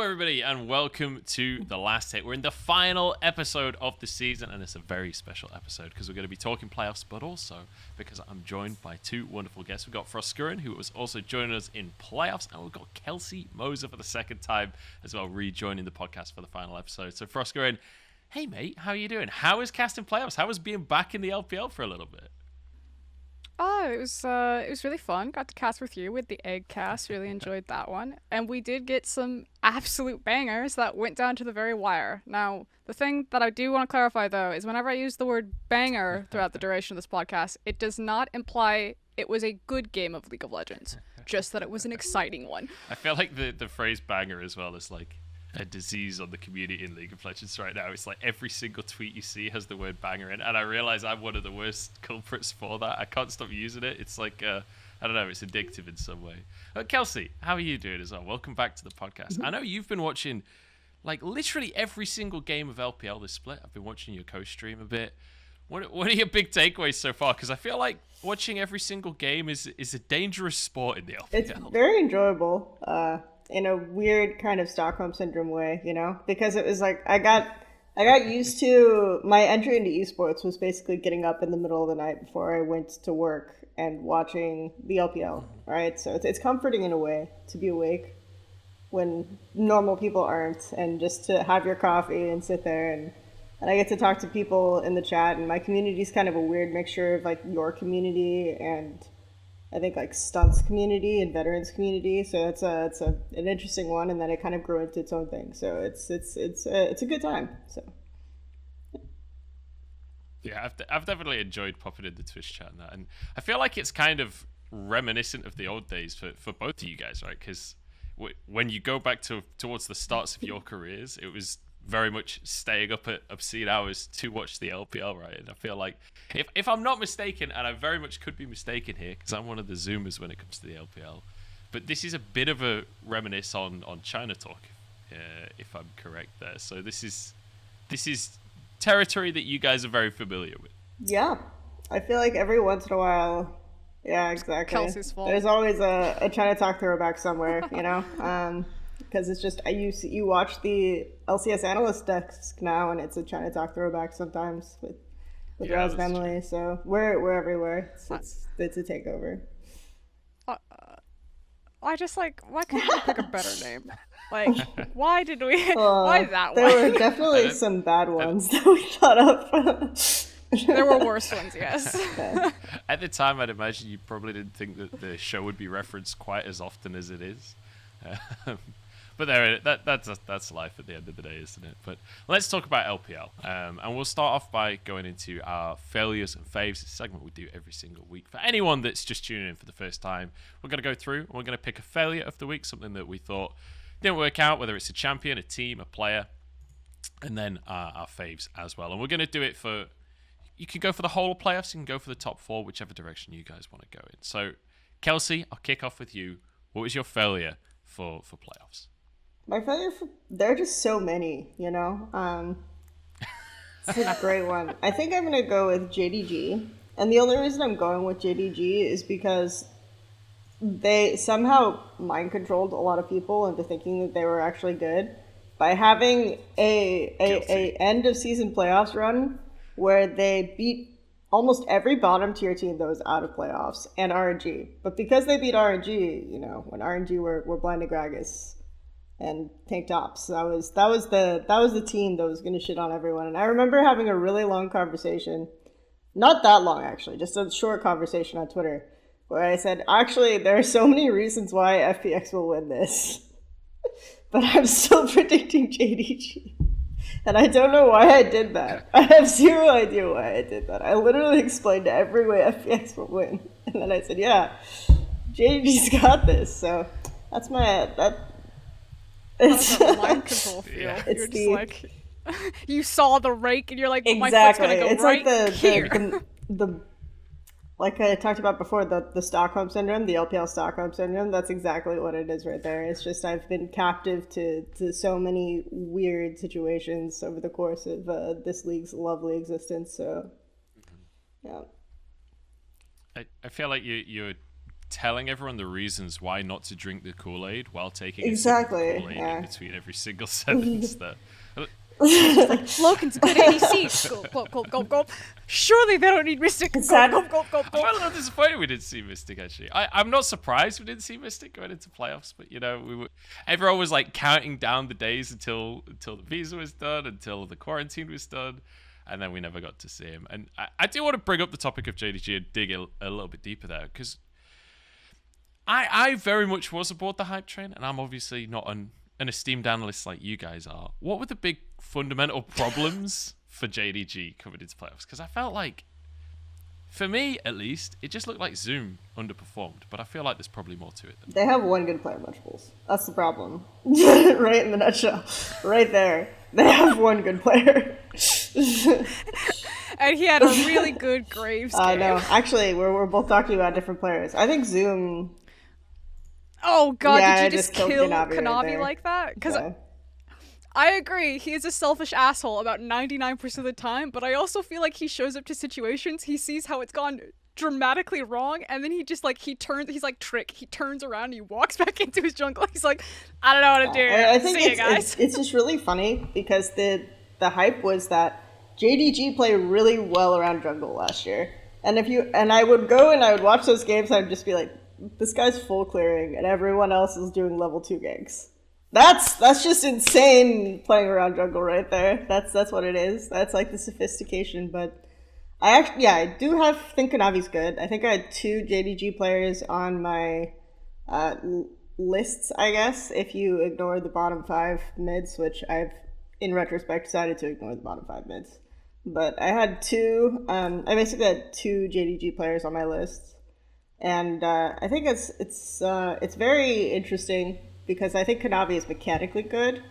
everybody, and welcome to The Last Hit. We're in the final episode of the season, and it's a very special episode because we're going to be talking playoffs, but also because I'm joined by two wonderful guests. We've got Froskurinn, who was also joining us in playoffs, and we've got Kelsey Moser for the second time as well, rejoining the podcast for the final episode. So, Froskurinn, hey mate, how are you doing? How is casting playoffs? How is being back in the LPL for a little bit? Oh, it was really fun. Got to cast with you with the egg cast. Really enjoyed that one. And we did get some absolute bangers that went down to the very wire. Now, the thing that I do want to clarify though is whenever I use the word banger throughout the duration of this podcast, it does not imply it was a good game of League of Legends. Just that it was an exciting one. I feel like the phrase banger as well is like a disease on the community in League of Legends right now. It's like every single tweet you see has the word banger in, and I realize I'm one of the worst culprits for that. I can't stop using it. It's like I don't know, it's addictive in some way. Kelsey, how are you doing as well? Welcome back to the podcast. I know you've been watching like literally every single game of LPL this split. I've been watching your co-stream a bit. What are your big takeaways so far? Because I feel like watching every single game is a dangerous sport in the LPL. It's very enjoyable. In a weird kind of Stockholm Syndrome way, you know? Because it was like, I got used to, my entry into esports was basically getting up in the middle of the night before I went to work and watching the LPL, right? So it's comforting in a way to be awake when normal people aren't, and just to have your coffee and sit there and I get to talk to people in the chat, and my community is kind of a weird mixture of like your community and I think like stunts community and veterans community, so it's an interesting one, and then it kind of grew into its own thing. So it's a good time. So yeah, I've definitely enjoyed popping in the Twitch chat and that, and I feel like it's kind of reminiscent of the old days for both of you guys, right? Because when you go back towards the starts of your careers, it was very much staying up at obscene hours to watch the LPL, right? And I feel like, if I'm not mistaken, and I very much could be mistaken here, because I'm one of the Zoomers when it comes to the LPL, but this is a bit of a reminisce on China Talk, if I'm correct there. So this is territory that you guys are very familiar with. Yeah, I feel like every once in a while, yeah, exactly. Kelsey's fault. There's always a China Talk throwback somewhere, you know? Because it's just, you watch the LCS analyst desk now, and it's a China Talk throwback sometimes with Raz and Emily. So we're everywhere. It's a takeover. I just like, why couldn't we pick a better name? Like, why did we? Why that one? There were definitely some bad ones that we thought of. There were worse ones, yes. Okay. At the time, I'd imagine you probably didn't think that the show would be referenced quite as often as it is. But that's life at the end of the day, isn't it? But let's talk about LPL. And we'll start off by going into our failures and faves. It's a segment we do every single week. For anyone that's just tuning in for the first time, we're going to go through and we're going to pick a failure of the week, something that we thought didn't work out, whether it's a champion, a team, a player, and then our faves as well. And we're going to do it for, you can go for the whole playoffs, you can go for the top four, whichever direction you guys want to go in. So, Kelsey, I'll kick off with you. What was your failure for playoffs? My failure, there are just so many, you know? It's a great one. I think I'm going to go with JDG. And the only reason I'm going with JDG is because they somehow mind-controlled a lot of people into thinking that they were actually good by having a end-of-season playoffs run where they beat almost every bottom-tier team that was out of playoffs and RNG. But because they beat RNG, you know, when RNG were blinded Gragas and tank tops, that was the team that was going to shit on everyone. And I remember having a really long conversation, not that long actually, just a short conversation on Twitter, where I said, actually, there are so many reasons why FPX will win this, but I'm still predicting JDG. And I don't know why I did that. I have zero idea why I did that. I literally explained every way FPX will win, and then I said, yeah, JDG's got this. So that's it's a mind control feel. Yeah. You're just like, you saw the rake and you're like, exactly. My foot's gonna go it's right like here. the like I talked about before, the Stockholm Syndrome, the LPL Stockholm Syndrome, that's exactly what it is right there. It's just I've been captive to so many weird situations over the course of this league's lovely existence. So, yeah. I feel like you're telling everyone the reasons why not to drink the Kool-Aid while taking Exactly, a sip of Kool-Aid yeah. in between every single sentence. That Logan's a good ADC. Gulp, gulp, gulp, gulp, gulp. Surely they don't need Mystic. Gulp, Sad. gulp, gulp, gulp, I'm gulp. a little disappointed we didn't see Mystic, actually. I'm not surprised we didn't see Mystic going into playoffs, but, you know, everyone was, like, counting down the days until the visa was done, until the quarantine was done, and then we never got to see him. And I do want to bring up the topic of JDG and dig a little bit deeper there, because I very much was aboard the hype train, and I'm obviously not an esteemed analyst like you guys are. What were the big fundamental problems for JDG coming into playoffs? Because I felt like, for me at least, it just looked like Zoom underperformed, but I feel like there's probably more to it than They have one good player, Munchables. That's the problem. Right in the nutshell. Right there. They have one good player. And he had a really good Graves game. I know. Actually, we're both talking about different players. I think Zoom... Oh god, Yeah, I did you just killed kill Kanavi right Kanavi there. like that? Because Yeah. I agree, he is a selfish asshole about 99% of the time, but I also feel like he shows up to situations, he sees how it's gone dramatically wrong, and then he just like, he's like Trick, he turns around and he walks back into his jungle, he's like, I don't know what to do, I think see you guys. it's just really funny because the hype was that JDG played really well around jungle last year. And I would go and I would watch those games and I'd just be like, this guy's full clearing and everyone else is doing level 2 ganks. That's just insane playing around jungle right there. That's what it is. That's like the sophistication. But I do think Kanavi's good. I think I had 2 JDG players on my lists, I guess, if you ignore the bottom 5 mids, which I've, in retrospect, decided to ignore the bottom 5 mids. But I had 2, I basically had 2 JDG players on my list. And I think it's very interesting because I think Kanavi is mechanically good,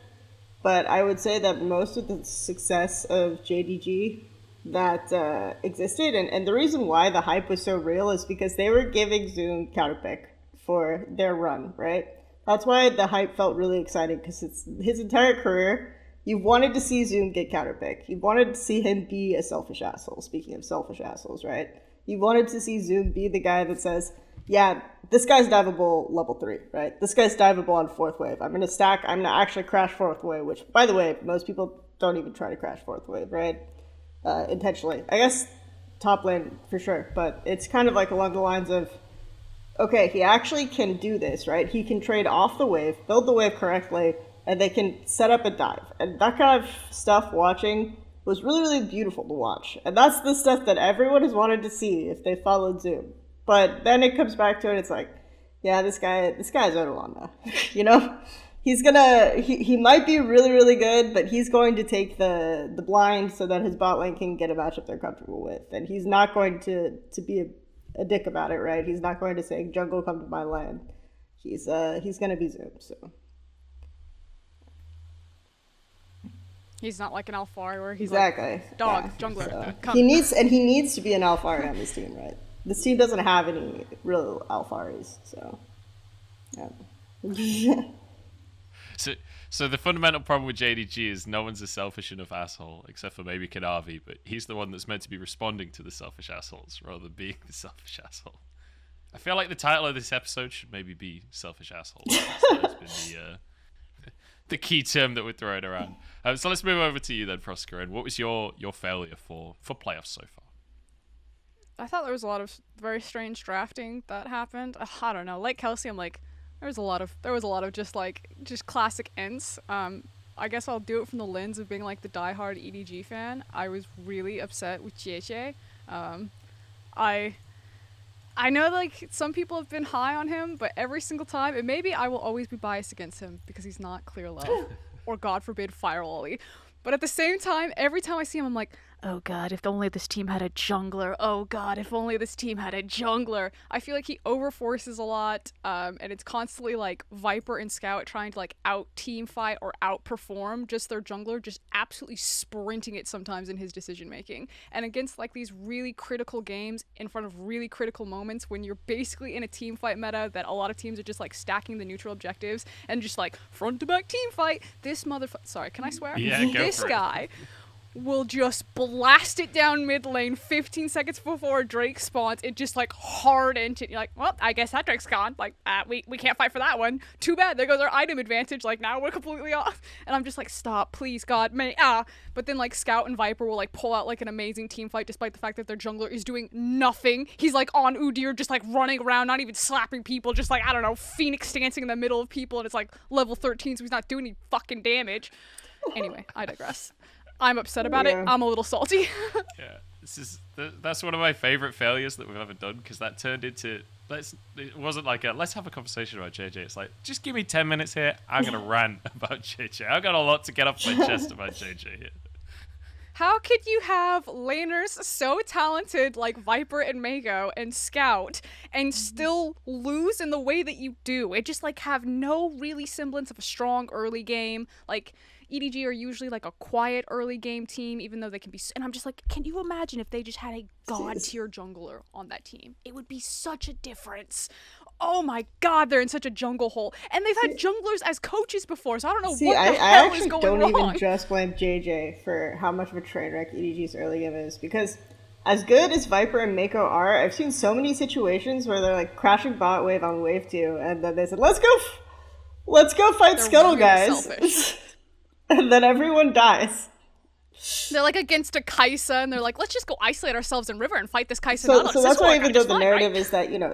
but I would say that most of the success of JDG that existed, and the reason why the hype was so real is because they were giving Zoom counterpick for their run, right? That's why the hype felt really exciting, because it's his entire career, you wanted to see Zoom get counterpick. You wanted to see him be a selfish asshole, speaking of selfish assholes, right? You wanted to see Zoom be the guy that says, yeah, this guy's diveable level 3, right? This guy's diveable on 4th wave. I'm going to actually crash 4th wave, which, by the way, most people don't even try to crash 4th wave, right? Intentionally. I guess top lane for sure, but it's kind of like along the lines of, okay, he actually can do this, right? He can trade off the wave, build the wave correctly, and they can set up a dive. And that kind of stuff watching was really, really beautiful to watch. And that's the stuff that everyone has wanted to see if they followed Zoom. But then it comes back to it, it's like, yeah, this guy's Odolanda. You know? He might be really, really good, but he's going to take the blind so that his bot lane can get a matchup they're comfortable with. And he's not going to be a dick about it, right? He's not going to say, jungle, come to my lane. He's going to be Zoom, so... He's not like an Alphari where he's exactly. like, dog, Yeah. jungler, So, come. he needs to be an Alphari on this team, right? This team doesn't have any real Alpharis, so... Yeah. So the fundamental problem with JDG is no one's a selfish enough asshole, except for maybe Kanavi, but he's the one that's meant to be responding to the selfish assholes rather than being the selfish asshole. I feel like the title of this episode should maybe be selfish asshole. That's been the key term that we're throwing around. So let's move over to you then, Froskurinn. What was your failure for playoffs so far? I thought there was a lot of very strange drafting that happened. I don't know. Like Kelsey, I'm like, there was a lot of just classic ends. I guess I'll do it from the lens of being like the diehard EDG fan. I was really upset with Jie. I know like some people have been high on him, but every single time, and maybe I will always be biased against him because he's not clear love or God forbid Fire Lolly. But at the same time, every time I see him, I'm like, oh god, if only this team had a jungler. Oh god, if only this team had a jungler. I feel like he overforces a lot, and it's constantly like Viper and Scout trying to like out team fight or outperform just their jungler, just absolutely sprinting it sometimes in his decision making. And against like these really critical games in front of really critical moments when you're basically in a team fight meta that a lot of teams are just like stacking the neutral objectives and just like front to back team fight. This sorry, can I swear? Yeah, go This for it. guy will just blast it down mid lane 15 seconds before Drake spawns. It just like hard into it. You're like, well, I guess that Drake's gone. Like, we can't fight for that one. Too bad. There goes our item advantage. Like, now we're completely off. And I'm just like, stop, please, God, But then like Scout and Viper will like pull out like an amazing team fight despite the fact that their jungler is doing nothing. He's like on Udyr just like running around, not even slapping people, just like, I don't know, Phoenix dancing in the middle of people, and it's like level 13, so he's not doing any fucking damage. Anyway, I digress. I'm upset about it. I'm a little salty. Yeah, that's one of my favorite failures that we've ever done, because that turned into it wasn't like let's have a conversation about JJ. It's like, just give me 10 minutes here. I'm gonna rant about JJ. I've got a lot to get off my chest about JJ here. How could you have laners so talented like Viper and Mako and Scout and still lose in the way that you do? It just like have no really semblance of a strong early game. Like, EDG are usually like a quiet early game team, even though they can be. And I'm just like, can you imagine if they just had a god tier jungler on that team? It would be such a difference. Oh my god, they're in such a jungle hole. And they've had junglers as coaches before, so I don't know what the hell is going wrong. I don't even just blame JJ for how much of a train wreck EDG's early game is, because as good as Viper and Mako are, I've seen so many situations where they're like crashing bot wave on wave 2, and then they said, let's go fight Scuttle, really guys. And then everyone dies. They're like against a Kai'Sa, and they're like, let's just go isolate ourselves in river and fight this Kai'Sa. So that's why, even though the narrative is that, you know,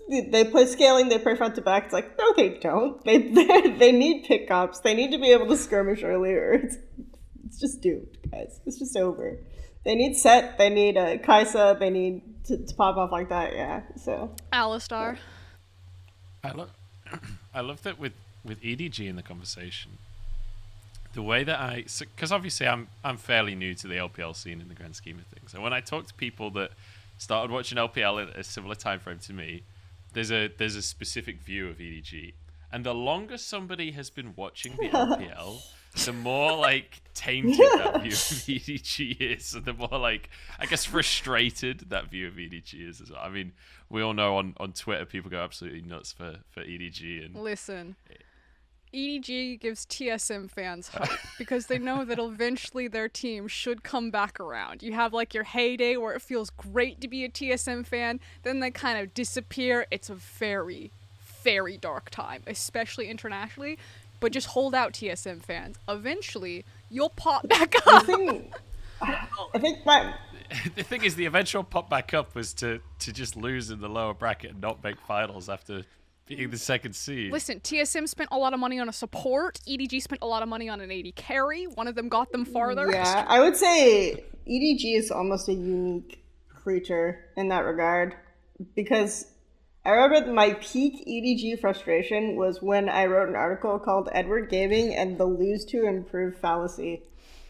they play scaling, they play front to back, it's like, no, they don't. They need pickups. They need to be able to skirmish earlier. It's just doomed, guys. It's just over. They need set. They need a Kai'Sa. They need to pop off like that. Yeah. So. Alistar. Yeah. I love that with EDG in the conversation. The way that because obviously I'm fairly new to the LPL scene in the grand scheme of things, and when I talk to people that started watching LPL at a similar time frame to me, there's a specific view of EDG, and the longer somebody has been watching the LPL, the more like tainted that view of EDG is, and the more like, I guess, frustrated that view of EDG is as well. I mean, we all know on Twitter people go absolutely nuts for EDG, and listen. EDG gives TSM fans hope because they know that eventually their team should come back around. You have like your heyday where it feels great to be a TSM fan, then they kind of disappear. It's a very, very dark time, especially internationally. But just hold out, TSM fans. Eventually, you'll pop back up. I think the thing is, the eventual pop back up was to just lose in the lower bracket and not make finals after being the second seed. Listen, TSM spent a lot of money on a support. EDG spent a lot of money on an AD carry. One of them got them farther. Yeah, I would say EDG is almost a unique creature in that regard, because I remember my peak EDG frustration was when I wrote an article called Edward Gaming and the Lose to Improve Fallacy.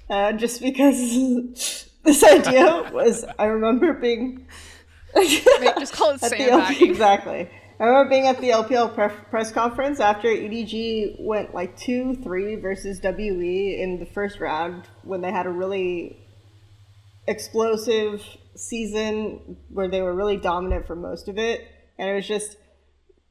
Just because this idea was, I remember being... just call it sandbagging. Exactly. I remember being at the LPL press conference after EDG went like 2-3 versus WE in the first round, when they had a really explosive season where they were really dominant for most of it. And it was just,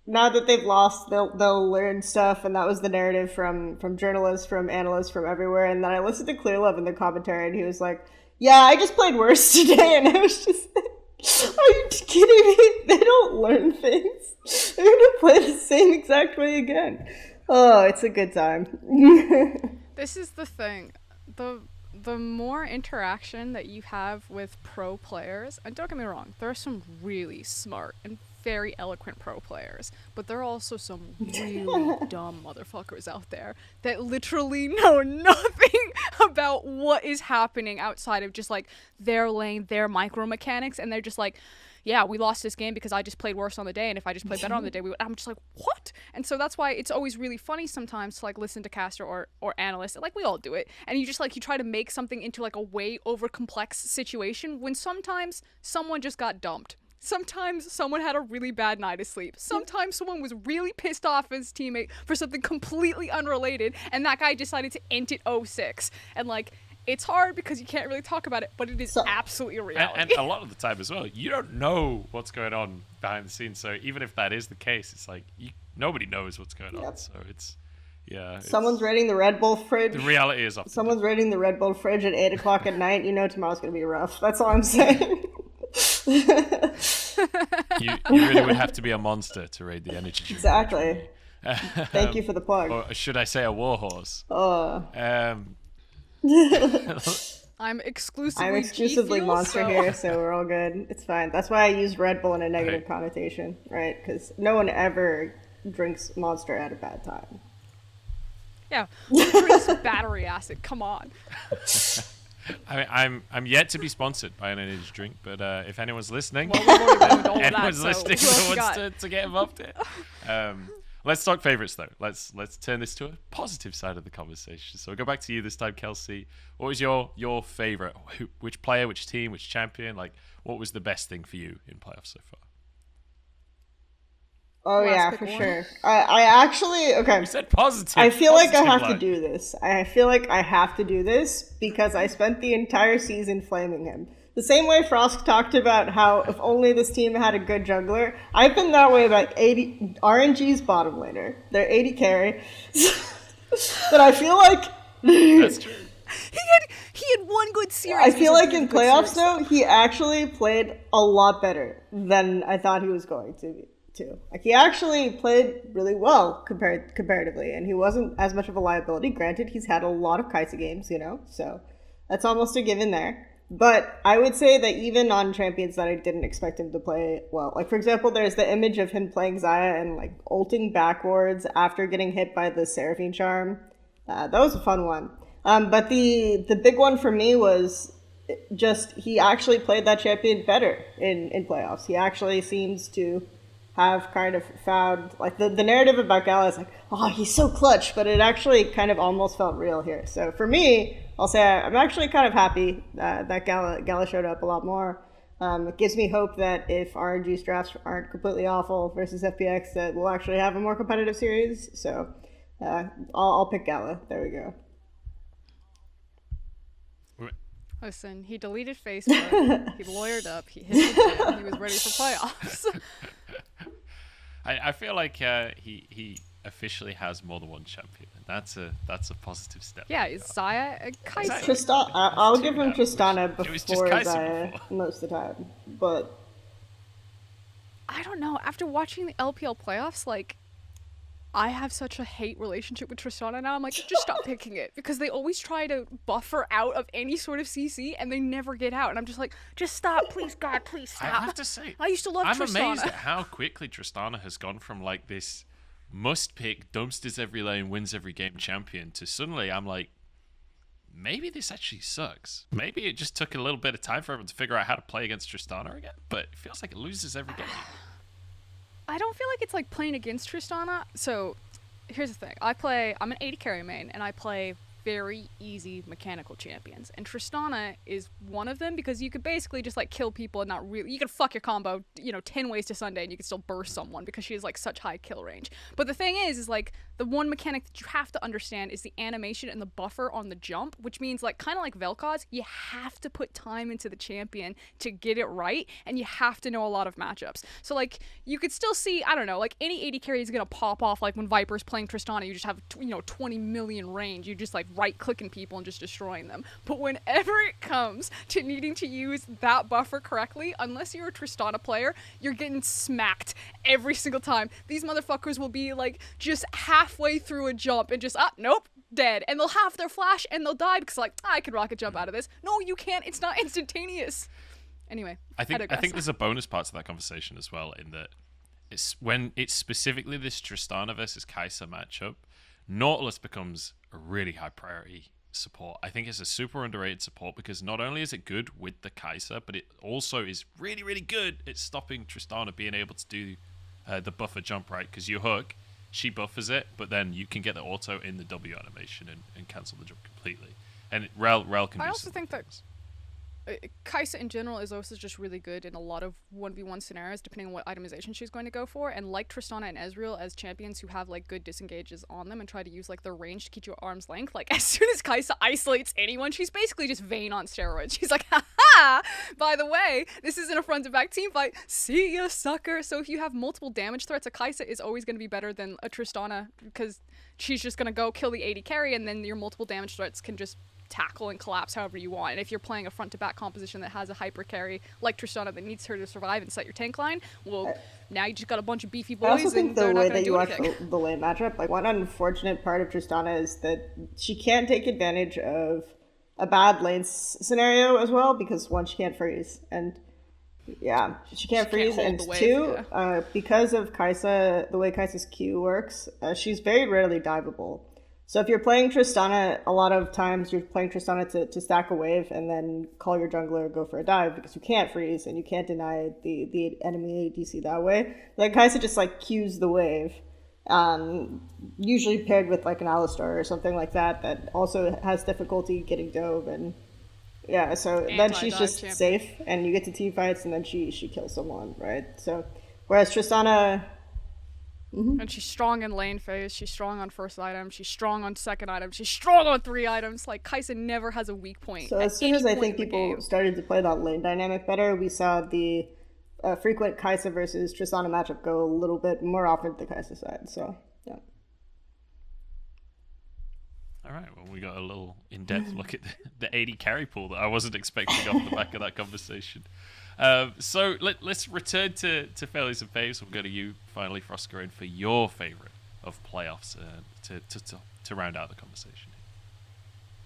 now that they've lost, they'll learn stuff, and that was the narrative from journalists, from analysts, from everywhere. And then I listened to Clearlove in the commentary, and he was like, yeah, I just played worse today. And I was just like, are you kidding me? They don't learn things. They're gonna play the same exact way again. Oh, it's a good time. This is the thing. The more interaction that you have with pro players, and don't get me wrong, there are some really smart and very eloquent pro players, but there are also some really dumb motherfuckers out there that literally know nothing about what is happening outside of just like their lane, their micro mechanics, and they're just like, yeah, we lost this game because I just played worse on the day, and if I just played better on the day, we would. I'm just like, what? And so that's why it's always really funny sometimes to like listen to caster or analysts, like we all do it, and you just like, you try to make something into like a way over complex situation when sometimes someone just got dumped. Sometimes someone had a really bad night of sleep. Sometimes someone was really pissed off at his teammate for something completely unrelated, and that guy decided to int it 0-6. And like, it's hard because you can't really talk about it, but it is absolutely a reality. And a lot of the time as well, you don't know what's going on behind the scenes. So even if that is the case, it's like nobody knows what's going on. So Yeah. Someone's raiding the Red Bull fridge. The reality is often Someone's raiding the Red Bull fridge at 8 o'clock at night. You know tomorrow's going to be rough. That's all I'm saying. you really would have to be a monster to raid the energy drink. Exactly. Thank you for the plug. Or should I say a warhorse? I'm exclusively G-Fuel, monster here, so we're all good. It's fine. That's why I use Red Bull in a negative connotation, right? Because no one ever drinks Monster at a bad time. Yeah, drinks battery acid. Come on. I'm yet to be sponsored by an energy drink, but if anyone's listening, anyone's listening who wants to get involved in it. Let's talk favorites though. Let's turn this to a positive side of the conversation. So we'll go back to you this time, Kelsey. What was your favorite? Which player, which team, which champion? Like, what was the best thing for you in playoffs so far? Oh yeah, for sure. I actually You said positive. I feel like I have to do this. I feel like I have to do this because I spent the entire season flaming him. The same way Frosk talked about how if only this team had a good jungler, I've been that way about 80 RNG's bottom laner. They're 80 carry. But I feel like That's true. He had one good series. I feel like in playoffs though, he actually played a lot better than I thought he was going to. Like he actually played really well comparatively, and he wasn't as much of a liability. Granted, he's had a lot of Kai'Sa games, so that's almost a given there. But I would say that even on champions that I didn't expect him to play well, like for example, there's the image of him playing Xayah and like ulting backwards after getting hit by the Seraphine charm. That was a fun one. But the big one for me was just he actually played that champion better in playoffs. He actually seems to have kind of found, like the narrative about Gala is like, oh, he's so clutch, but it actually kind of almost felt real here. So for me, I'll say I'm actually kind of happy that Gala showed up a lot more. It gives me hope that if RNG's drafts aren't completely awful versus FPX, that we'll actually have a more competitive series. So I'll pick Gala. There we go. Listen, he deleted Facebook, he lawyered up, he hit the gym, he was ready for playoffs. I feel like he officially has more than one champion. That's a positive step. Yeah, it's Xayah and Kai'Sa. Tristana, I'll give him Tristana It was just before Kai'Sa Xayah most of the time, but I don't know. After watching the LPL playoffs, like, I have such a hate relationship with Tristana now. I'm like, just stop picking it, because they always try to buffer out of any sort of CC and they never get out. And I'm just like, just stop, please, God, please stop. I have to say, I used to love Tristana. I'm amazed at how quickly Tristana has gone from like this must-pick, dumpsters every lane, wins every game champion to suddenly I'm like, maybe this actually sucks. Maybe it just took a little bit of time for everyone to figure out how to play against Tristana again, but it feels like it loses every game. I don't feel like it's like playing against Tristana. So here's the thing. I'm an 80 carry main, and I play very easy mechanical champions. And Tristana is one of them, because you could basically just like kill people and not really, you can fuck your combo, 10 ways to Sunday and you can still burst someone because she has like such high kill range. But the thing is like the one mechanic that you have to understand is the animation and the buffer on the jump, which means like kind of like Vel'Koz, you have to put time into the champion to get it right, and you have to know a lot of matchups. So like you could still see, I don't know, like any 80 carry is gonna pop off. Like when Viper's playing Tristana, you just have 20 million range, you just like right clicking people and just destroying them. But whenever it comes to needing to use that buffer correctly, unless you're a Tristana player, you're getting smacked every single time. These motherfuckers will be like just halfway through a jump and just nope, dead, and they'll have their flash and they'll die because like I could rocket jump out of this. No, you can't. It's not instantaneous. Anyway, I think there's a bonus part to that conversation as well, in that it's when it's specifically this Tristana versus Kai'Sa matchup, Nautilus becomes a really high priority support. I think it's a super underrated support because not only is it good with the Kai'Sa, but it also is really, really good at stopping Tristana being able to do the buffer jump, right? Because you hook, she buffers it, but then you can get the auto in the W animation and cancel the jump completely. And Rel can do I also some think that things. Kai'Sa in general is also just really good in a lot of 1v1 scenarios, depending on what itemization she's going to go for. And like Tristana and Ezreal as champions who have like good disengages on them and try to use like their range to keep you at arm's length, like as soon as Kai'Sa isolates anyone, she's basically just Vayne on steroids. She's like, ha ha! By the way, this isn't a front to back team fight. See ya, sucker. So if you have multiple damage threats, a Kai'Sa is always going to be better than a Tristana because she's just going to go kill the AD carry, and then your multiple damage threats can just tackle and collapse however you want. And if you're playing a front to back composition that has a hyper carry like Tristana that needs her to survive and set your tank line, well, now you just got a bunch of beefy boys. I also think and the way not that you watch anything. the lane matchup, like one unfortunate part of Tristana is that she can't take advantage of a bad lane scenario as well, because one, she can't freeze, and yeah, she can't freeze, hold and the wave, two, yeah. Because of Kai'Sa, the way Kai'Sa's Q works, she's very rarely diveable. So if you're playing Tristana, a lot of times you're playing Tristana to stack a wave and then call your jungler, go for a dive, because you can't freeze and you can't deny the enemy ADC that way. Like Kai'Sa just like Qs the wave, usually paired with like an Alistar or something like that that also has difficulty getting dove, and yeah, so then she's just champion. safe and you get to team fights and then she kills someone, right? So whereas Tristana, And she's strong in lane phase, she's strong on first item, she's strong on second item, she's strong on 3 items. Like, Kai'Sa never has a weak point. so as soon as I think people started to play that lane dynamic better, we saw the frequent Kai'Sa versus Tristana matchup go a little bit more often to the Kai'Sa side. So yeah. All right, well, we got a little in-depth look at the 80 carry pool that I wasn't expecting off the back of that conversation. So let's return to failures and faves. We'll go to you finally, Froskurinn, for your favorite of playoffs to round out the conversation.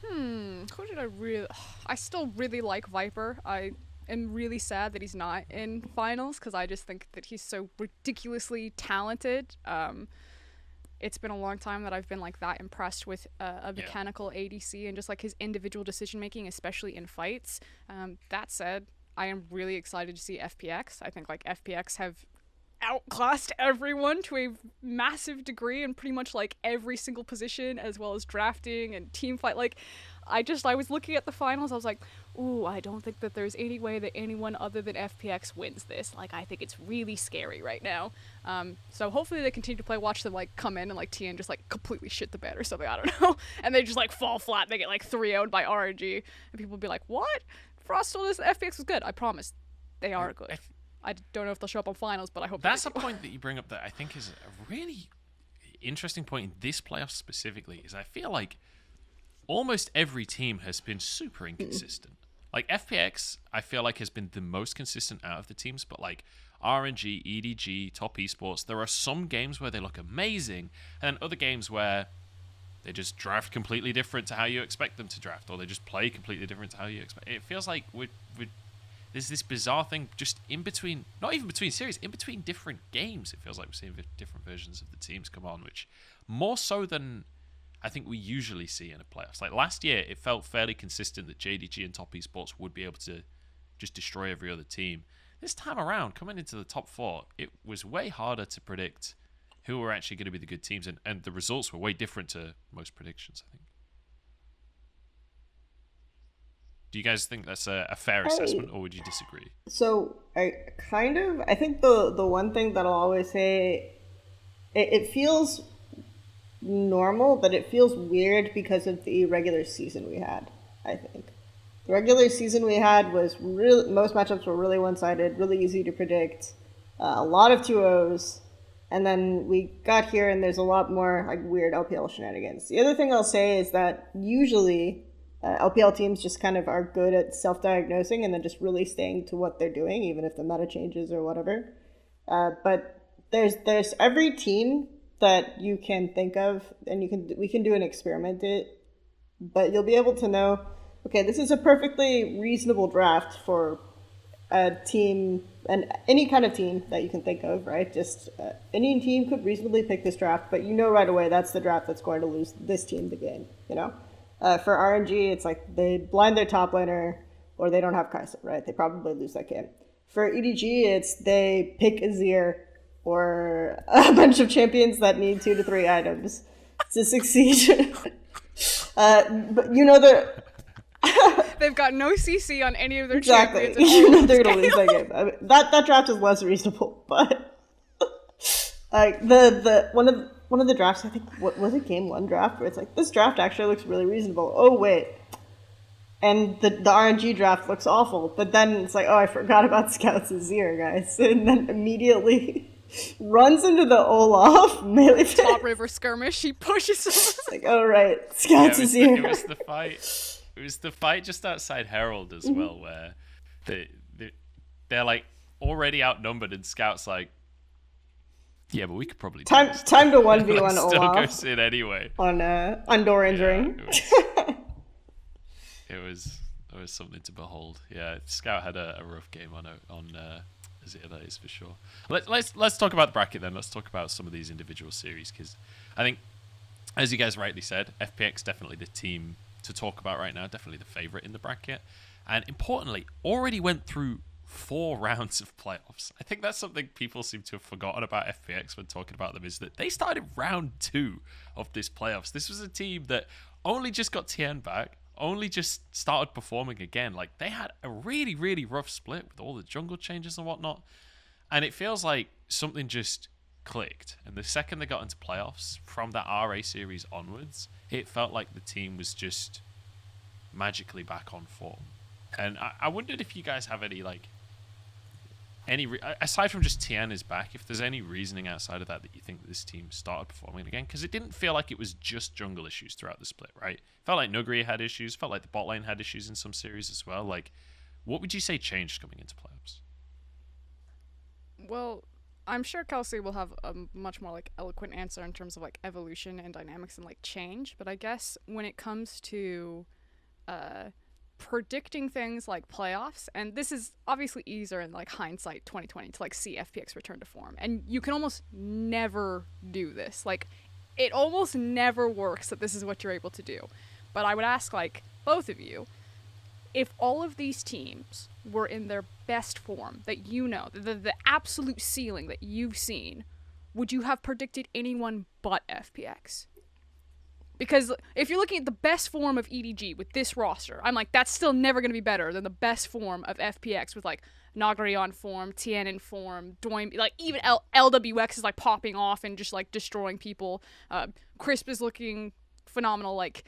Who did I really... I still really like Viper. I am really sad that he's not in finals because I just think that he's so ridiculously talented. It's been a long time that I've been like that impressed with a mechanical ADC and just like his individual decision making, especially in fights. That said, I am really excited to see FPX. I think like FPX have outclassed everyone to a massive degree in pretty much like every single position, as well as drafting and team fight. Like, I was looking at the finals, I was like, ooh, I don't think that there's any way that anyone other than FPX wins this. Like, I think it's really scary right now. So hopefully they continue to play, watch them like come in and like TN just like completely shit the bed or something, I don't know. And they just like fall flat, they get like 3-0'd by RNG. And people will be like, what? Frost told us that FPX was good. I promise. They are good. I don't know if they'll show up on finals, but I hope that's a point that you bring up that I think is a really interesting point in this playoff specifically. Is I feel like almost every team has been super inconsistent. Like FPX, I feel like has been the most consistent out of the teams, but like RNG, EDG, top esports, there are some games where they look amazing, and other games where they just draft completely different to how you expect them to draft, or they just play completely different to how you expect. It feels like there's this bizarre thing just in between, not even between series, in between different games. It feels like we're seeing different versions of the teams come on, which more so than I think we usually see in a playoffs. Like last year, it felt fairly consistent that JDG and top esports would be able to just destroy every other team. This time around, coming into the top 4, it was way harder to predict who were actually going to be the good teams, and the results were way different to most predictions, I think. Do you guys think that's a fair assessment, or would you disagree? So I think the one thing that I'll always say, it feels normal, but it feels weird because of the regular season we had. I think the regular season we had was really, most matchups were really one-sided, really easy to predict, a lot of 2-0s, and then we got here and there's a lot more like weird LPL shenanigans. The other thing I'll say is that usually LPL teams just kind of are good at self-diagnosing and then just really staying to what they're doing, even if the meta changes or whatever. But there's every team that you can think of, and we can do an experiment but you'll be able to know, okay, this is a perfectly reasonable draft for a team, and any kind of team that you can think of, right? Just any team could reasonably pick this draft, but you know right away that's the draft that's going to lose this team the game, you know? For RNG, it's like they blind their top laner, or they don't have Kai'Sa, right? They probably lose that game. For EDG, it's they pick Azir or a bunch of champions that need 2 to 3 items to succeed. But you know they've got no CC on any of their exactly. champions. You know they're gonna lose that game. I mean, that draft is less reasonable, but like the one of the drafts, I think, what was it, game 1 draft, where it's like, this draft actually looks really reasonable. Oh wait, and the RNG draft looks awful. But then it's like, oh, I forgot about Scouts Azir, guys. And then immediately runs into the Olaf melee pit. Top river skirmish. He pushes him. It's like, oh, right. Scouts Azir. It was the fight. It was the fight just outside Herald as well, where they're like already outnumbered, and Scout's like, yeah, but we could probably time to 1v1 like, still Olaf goes in anyway on Doran's ring. It was something to behold. Yeah, Scout had a rough game on Azir, that is for sure. Let's talk about the bracket then. Let's talk about some of these individual series, because I think, as you guys rightly said, FPX definitely the team to talk about right now, definitely the favorite in the bracket, and importantly, already went through 4 rounds of playoffs. I think that's something people seem to have forgotten about FPX when talking about them, is that they started round 2 of this playoffs. This was a team that only just got TN back, only just started performing again. Like, they had a really, really rough split with all the jungle changes and whatnot, and it feels like something just clicked. And the second they got into playoffs, from that RA series onwards, it felt like the team was just magically back on form. And I wondered if you guys have any, like, aside from just TN is back, if there's any reasoning outside of that you think this team started performing again, because it didn't feel like it was just jungle issues throughout the split, right? Felt like Nuguri had issues, felt like the bot lane had issues in some series as well. Like, what would you say changed coming into playoffs? Well, I'm sure Kelsey will have a much more like eloquent answer in terms of like evolution and dynamics and like change, but I guess when it comes to predicting things like playoffs, and this is obviously easier in like hindsight 2020 to like see FPX return to form, and you can almost never do this. Like, it almost never works that this is what you're able to do. But I would ask like both of you, if all of these teams were in their best form that you know, the absolute ceiling that you've seen, would you have predicted anyone but FPX? Because if you're looking at the best form of EDG with this roster, I'm like, that's still never going to be better than the best form of FPX with, like, Nagari on form, Tien in form, Doim, like, even LWX is, like, popping off and just, like, destroying people. Crisp is looking phenomenal, like,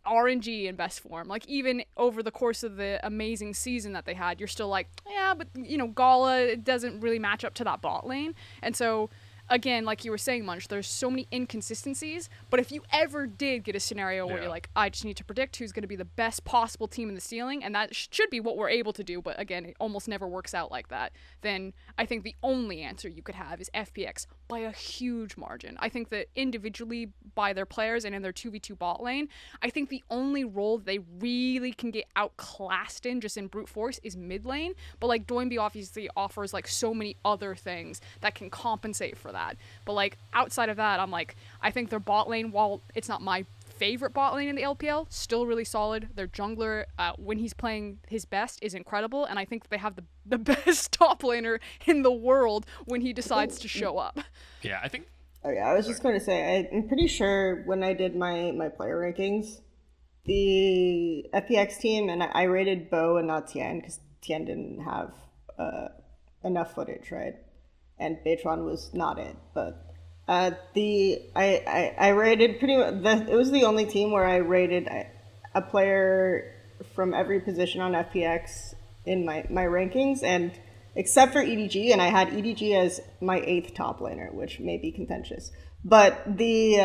RNG in best form. Like, even over the course of the amazing season that they had, you're still like, yeah, but, you know, Gala, it doesn't really match up to that bot lane. And so, again, like you were saying, Munch, there's so many inconsistencies, but if you ever did get a scenario where you're like, I just need to predict who's going to be the best possible team in the ceiling, and that should be what we're able to do, but again, it almost never works out like that, then I think the only answer you could have is FPX by a huge margin. I think that individually, by their players and in their 2v2 bot lane, I think the only role they really can get outclassed in, just in brute force, is mid lane, but like Doimby obviously offers like so many other things that can compensate for that. But like outside of that, I'm like, I think their bot lane, while it's not my favorite bot lane in the LPL, still really solid. Their jungler, when he's playing his best, is incredible, and I think that they have the best top laner in the world when he decides to show up. Yeah, I think. Oh yeah, I was just going to say, I'm pretty sure when I did my player rankings, the FPX team, and I rated Bo and not Tien because Tien didn't have enough footage, right? And Beitron was not it, but I rated pretty much. It was the only team where I rated a player from every position on FPX in my rankings, and except for EDG, and I had EDG as my 8th top laner, which may be contentious. But the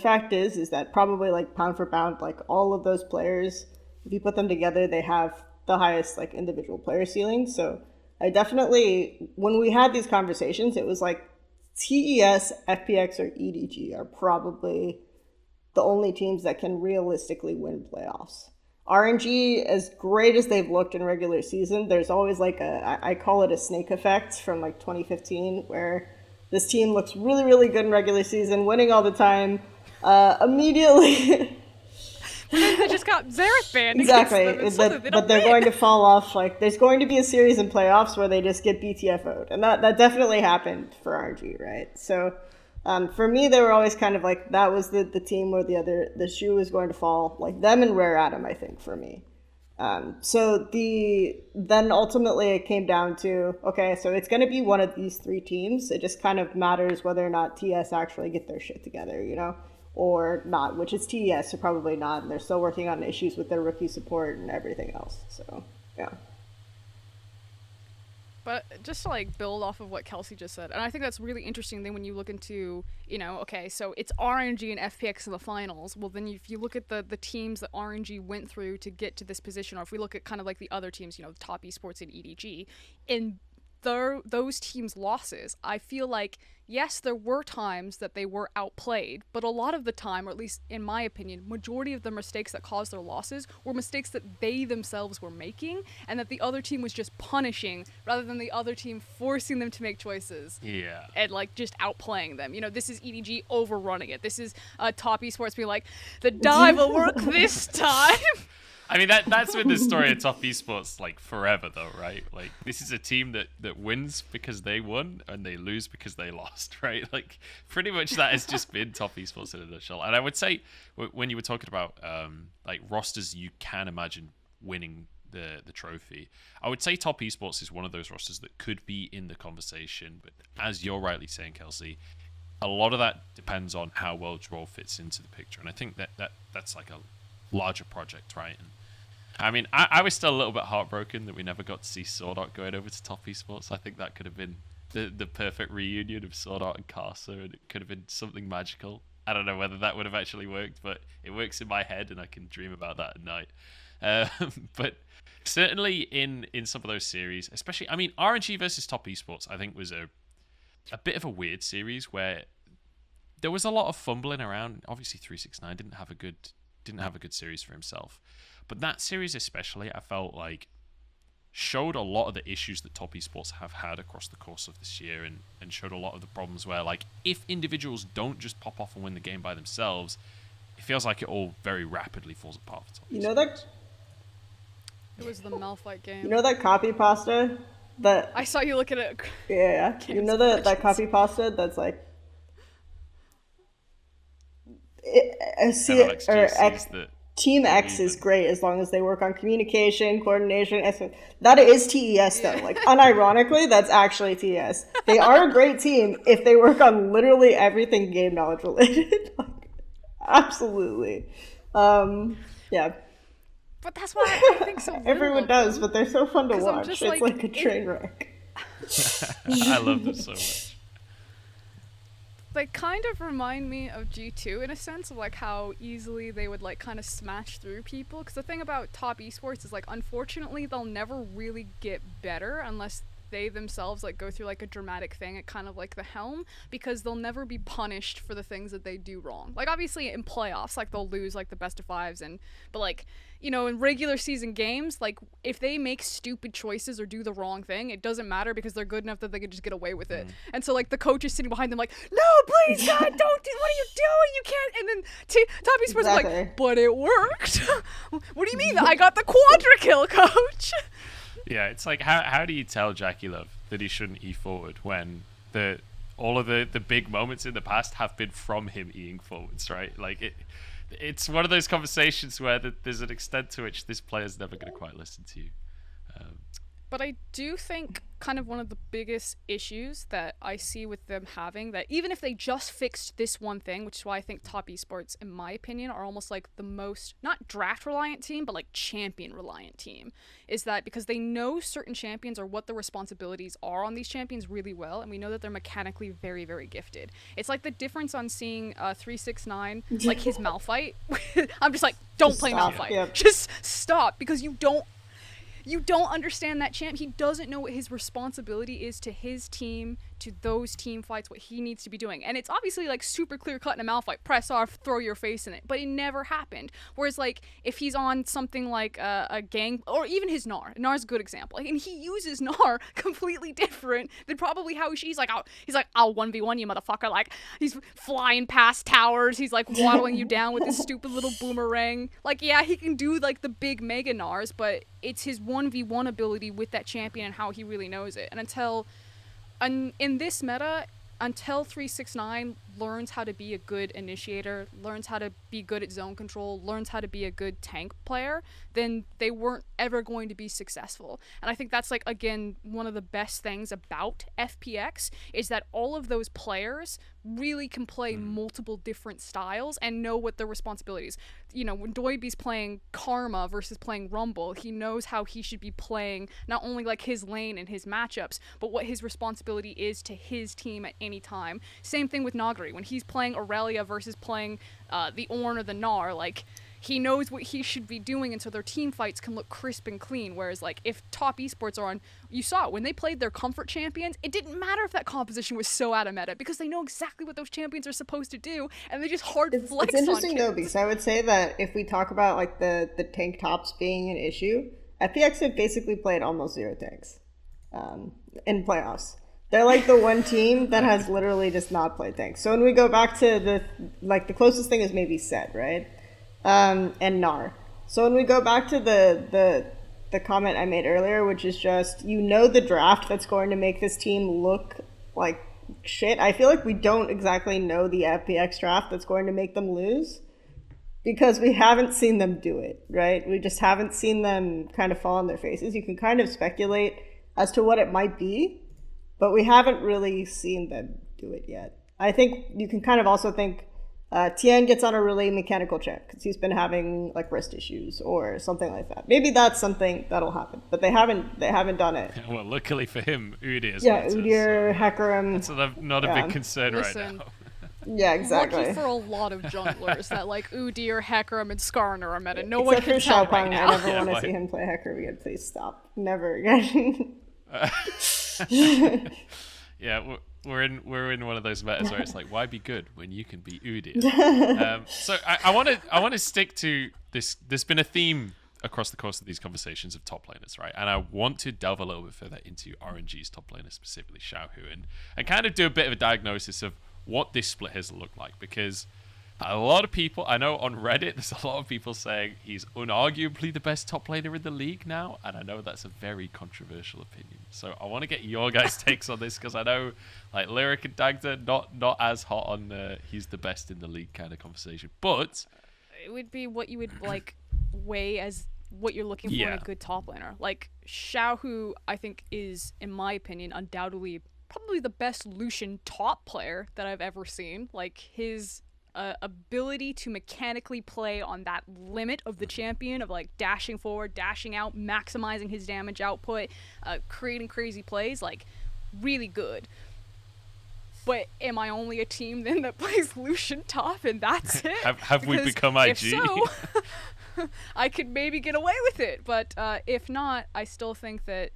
fact is that probably like pound for pound, like all of those players, if you put them together, they have the highest like individual player ceiling. So I definitely, when we had these conversations, it was like TES, FPX, or EDG are probably the only teams that can realistically win playoffs. RNG, as great as they've looked in regular season, there's always like I call it a snake effect from like 2015, where this team looks really, really good in regular season, winning all the time, immediately... They just got Xerath banned. Exactly, but they're going to fall off. Like, there's going to be a series in playoffs where they just get BTFO'd, and that definitely happened for RNG, right? So, for me, they were always kind of like, that was the team where the shoe was going to fall, like them and Rare Atom, I think, for me. So then ultimately it came down to, okay, so it's going to be one of these 3 teams. It just kind of matters whether or not TS actually get their shit together, you know? or not, which is TES, so probably not, and they're still working on issues with their rookie support and everything else. So, yeah. But just to like build off of what Kelsey just said, and I think that's really interesting then when you look into, okay, so it's RNG and FPX in the finals. Well, then if you look at the teams that RNG went through to get to this position, or if we look at kind of like the other teams, the top esports and EDG, in those teams' losses, I feel like, yes, there were times that they were outplayed, but a lot of the time, or at least in my opinion, majority of the mistakes that caused their losses were mistakes that they themselves were making, and that the other team was just punishing, rather than the other team forcing them to make choices. Yeah. And, like, just outplaying them. This is EDG overrunning it. This is top esports being like, the dive will work this time! I mean, that's been the story of top esports, like, forever, though, right? Like, this is a team that wins because they won, and they lose because they lost, right? Like, pretty much that has just been top esports in a nutshell. And I would say, when you were talking about, like, rosters you can imagine winning the trophy, I would say top esports is one of those rosters that could be in the conversation. But as you're rightly saying, Kelsey, a lot of that depends on how well Draw fits into the picture. And I think that's like a larger project, right? And I mean, I was still a little bit heartbroken that we never got to see Sword Art going over to top esports. I think that could have been the perfect reunion of Sword Art and Casa, and it could have been something magical. I don't know whether that would have actually worked, but it works in my head, and I can dream about that at night. But certainly in some of those series, especially, I mean, RNG versus top esports, I think was a bit of a weird series where there was a lot of fumbling around. Obviously, 369 didn't have a good series for himself. But that series especially, I felt like, showed a lot of the issues that top esports have had across the course of this year, and showed a lot of the problems where, like, if individuals don't just pop off and win the game by themselves, it feels like it all very rapidly falls apart for top esports. It was the Malphite game. You know that copy pasta that... I saw you look at it. Yeah. You know that copy pasta that's like... Team X is great as long as they work on communication, coordination. That is TES though. Like, unironically, that's actually TES. They are a great team if they work on literally everything game knowledge related. Like, absolutely. Yeah. But that's why I think so. Everyone does, but they're so fun to watch. It's like a train wreck. I love them so much. They kind of remind me of G2 in a sense of like how easily they would like kind of smash through people. Because the thing about top esports is like, unfortunately, they'll never really get better unless they themselves like go through like a dramatic thing at kind of like the helm, because they'll never be punished for the things that they do wrong. Like obviously in playoffs, like they'll lose like the best of fives, but like, in regular season games, like if they make stupid choices or do the wrong thing, it doesn't matter because they're good enough that they can just get away with it. And so like the coach is sitting behind them like, no, please God, don't do, what are you doing? You can't. And then top esports are like, but it worked. What do you mean? I got the quadra kill, coach. Yeah, it's like, how do you tell Jackie Love that he shouldn't E forward when all of the big moments in the past have been from him Eing forwards, right? Like it's one of those conversations where there's an extent to which this player's never going to quite listen to you. But I do think kind of one of the biggest issues that I see with them having, that even if they just fixed this one thing, which is why I think top esports, in my opinion, are almost like the most, not draft reliant team, but like champion reliant team, is that because they know certain champions or what the responsibilities are on these champions really well, and we know that they're mechanically very, very gifted. It's like the difference on seeing 369, like his Malphite. I'm just like, don't play Malphite. Yep. Just stop, because you don't understand that champ. He doesn't know what his responsibility is to his team, to those team fights, what he needs to be doing. And it's obviously like super clear cut in a Malphite. Press R, throw your face in it. But it never happened. Whereas like if he's on something like a gang, or even his Gnar. Gnar's a good example. And he uses Gnar completely different than probably how he's like, I'll 1v1 you, motherfucker. Like he's flying past towers. He's like waddling you down with his stupid little boomerang. Like, yeah, he can do like the big mega Gnars, but it's his 1v1 ability with that champion and how he really knows it. And in this meta, until 369 learns how to be a good initiator, learns how to be good at zone control, learns how to be a good tank player, then they weren't ever going to be successful. And I think that's like, again, one of the best things about FPX is that all of those players really can play multiple different styles and know what their responsibilities. You know, when Doiby's playing Karma versus playing Rumble, he knows how he should be playing not only like his lane and his matchups, but what his responsibility is to his team at any time. Same thing with Nagari. When he's playing Aurelia versus playing the Ornn or the Gnar, like, he knows what he should be doing, and so their team fights can look crisp and clean. Whereas, like, if top esports are on, you saw it when they played their comfort champions, it didn't matter if that composition was so out of meta because they know exactly what those champions are supposed to do, and they just flex on It's interesting kids. though, because I would say that if we talk about like the tank tops being an issue, FPX have basically played almost zero tanks in playoffs. They're like the one team that has literally just not played tanks. So when we go back to the closest thing is maybe Set, right? And Gnar. So when we go back to the comment I made earlier, which is just, you know, the draft that's going to make this team look like shit. I feel like we don't exactly know the FPX draft that's going to make them lose because we haven't seen them do it, right? We just haven't seen them kind of fall on their faces. You can kind of speculate as to what it might be, but we haven't really seen them do it yet. I think you can kind of also think Tien gets on a really mechanical check because he's been having like wrist issues or something like that. Maybe that's something that'll happen, but they haven't done it. Well, luckily for him, Udyr is Yeah, better, Udyr, Hecarim. so not a big concern right now. Yeah, exactly. Lucky for a lot of junglers that like Udyr, Hecarim, and Skarner are meta. No Except one can for tell Xiaohu, right now. I never want to see him play Hecarim again. Please stop. Never again. Yeah, we're in one of those metas where it's like, why be good when you can be Udyr? So I want to stick to this. There's been a theme across the course of these conversations of top laners, right? And I want to delve a little bit further into RNG's top laner, specifically Xiaohu, and kind of do a bit of a diagnosis of what this split has looked like, because a lot of people, I know on Reddit, there's a lot of people saying he's unarguably the best top laner in the league now, and I know that's a very controversial opinion. So I want to get your guys' takes on this, because I know like Lyric and Dagda not as hot on he's the best in the league kind of conversation, but It would be what you would like weigh as what you're looking for in a good top laner. Like Xiaohu, I think is, in my opinion, undoubtedly probably the best Lucian top player that I've ever seen. Like his ability to mechanically play on that limit of the champion of like dashing forward, dashing out, maximizing his damage output, creating crazy plays, like really good. But am I only a team then that plays Lucian top and that's it? have we become IG? If so, I could maybe get away with it. But if not, I still think that,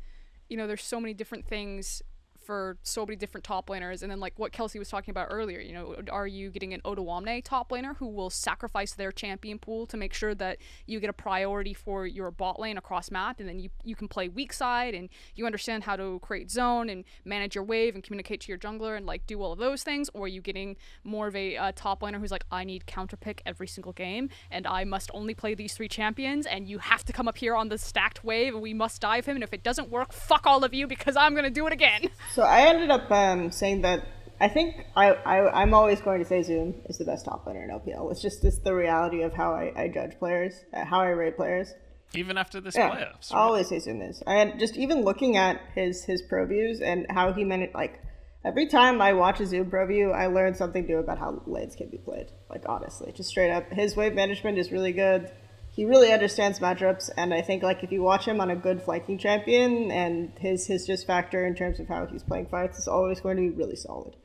you know, there's so many different things for so many different top laners, and then like what Kelsey was talking about earlier, you know, are you getting an Odoamne top laner who will sacrifice their champion pool to make sure that you get a priority for your bot lane across map, and then you can play weak side and you understand how to create zone and manage your wave and communicate to your jungler and like do all of those things? Or are you getting more of a top laner who's like, I need counter pick every single game and I must only play these 3 champions and you have to come up here on the stacked wave and we must dive him, and if it doesn't work, fuck all of you because I'm gonna do it again. So I ended up saying that I think I'm always going to say Zoom is the best top laner in LPL. It's the reality of how I judge players, how I rate players. Even after this Yeah, playoffs, I always say Zoom is. And just even looking at his pro views and how he managed, like every time I watch a Zoom pro view, I learn something new about how lanes can be played. Like honestly, just straight up, his wave management is really good. He really understands matchups, and I think like if you watch him on a good flanking champion, and his just factor in terms of how he's playing fights is always going to be really solid.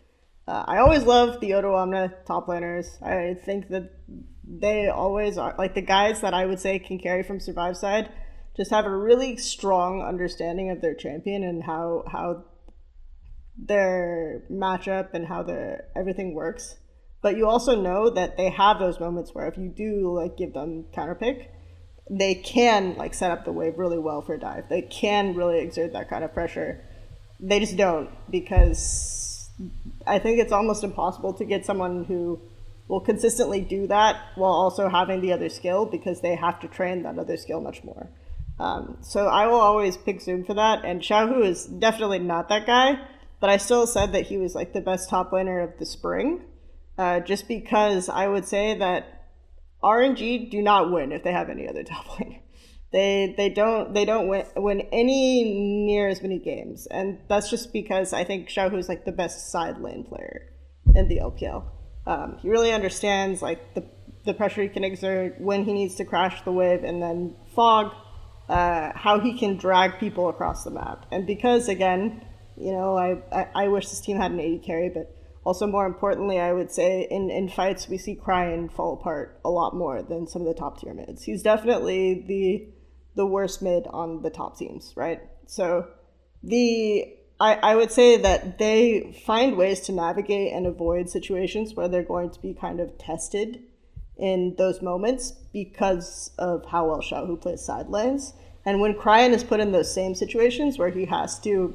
I always love the Odoamne top laners. I think that they always are, like the guys that I would say can carry from survive side, just have a really strong understanding of their champion and how their matchup and how their everything works. But you also know that they have those moments where if you do like give them counterpick, they can like set up the wave really well for a dive. They can really exert that kind of pressure. They just don't, because I think it's almost impossible to get someone who will consistently do that while also having the other skill, because they have to train that other skill much more. So I will always pick Zoom for that, and Xiaohu is definitely not that guy, but I still said that he was like the best top laner of the spring. just because I would say that RNG do not win if they have any other top lane. They don't win any near as many games, and that's just because I think Xiaohu is like the best side lane player in the LPL. He really understands like the pressure he can exert when he needs to crash the wave, and then fog, how he can drag people across the map. And because again, I wish this team had an AD carry, but also more importantly, I would say in fights we see Cryan fall apart a lot more than some of the top tier mids. He's definitely the worst mid on the top teams, right? So I would say that they find ways to navigate and avoid situations where they're going to be kind of tested in those moments because of how well Xiaohu plays side lanes. And when Cryan is put in those same situations where he has to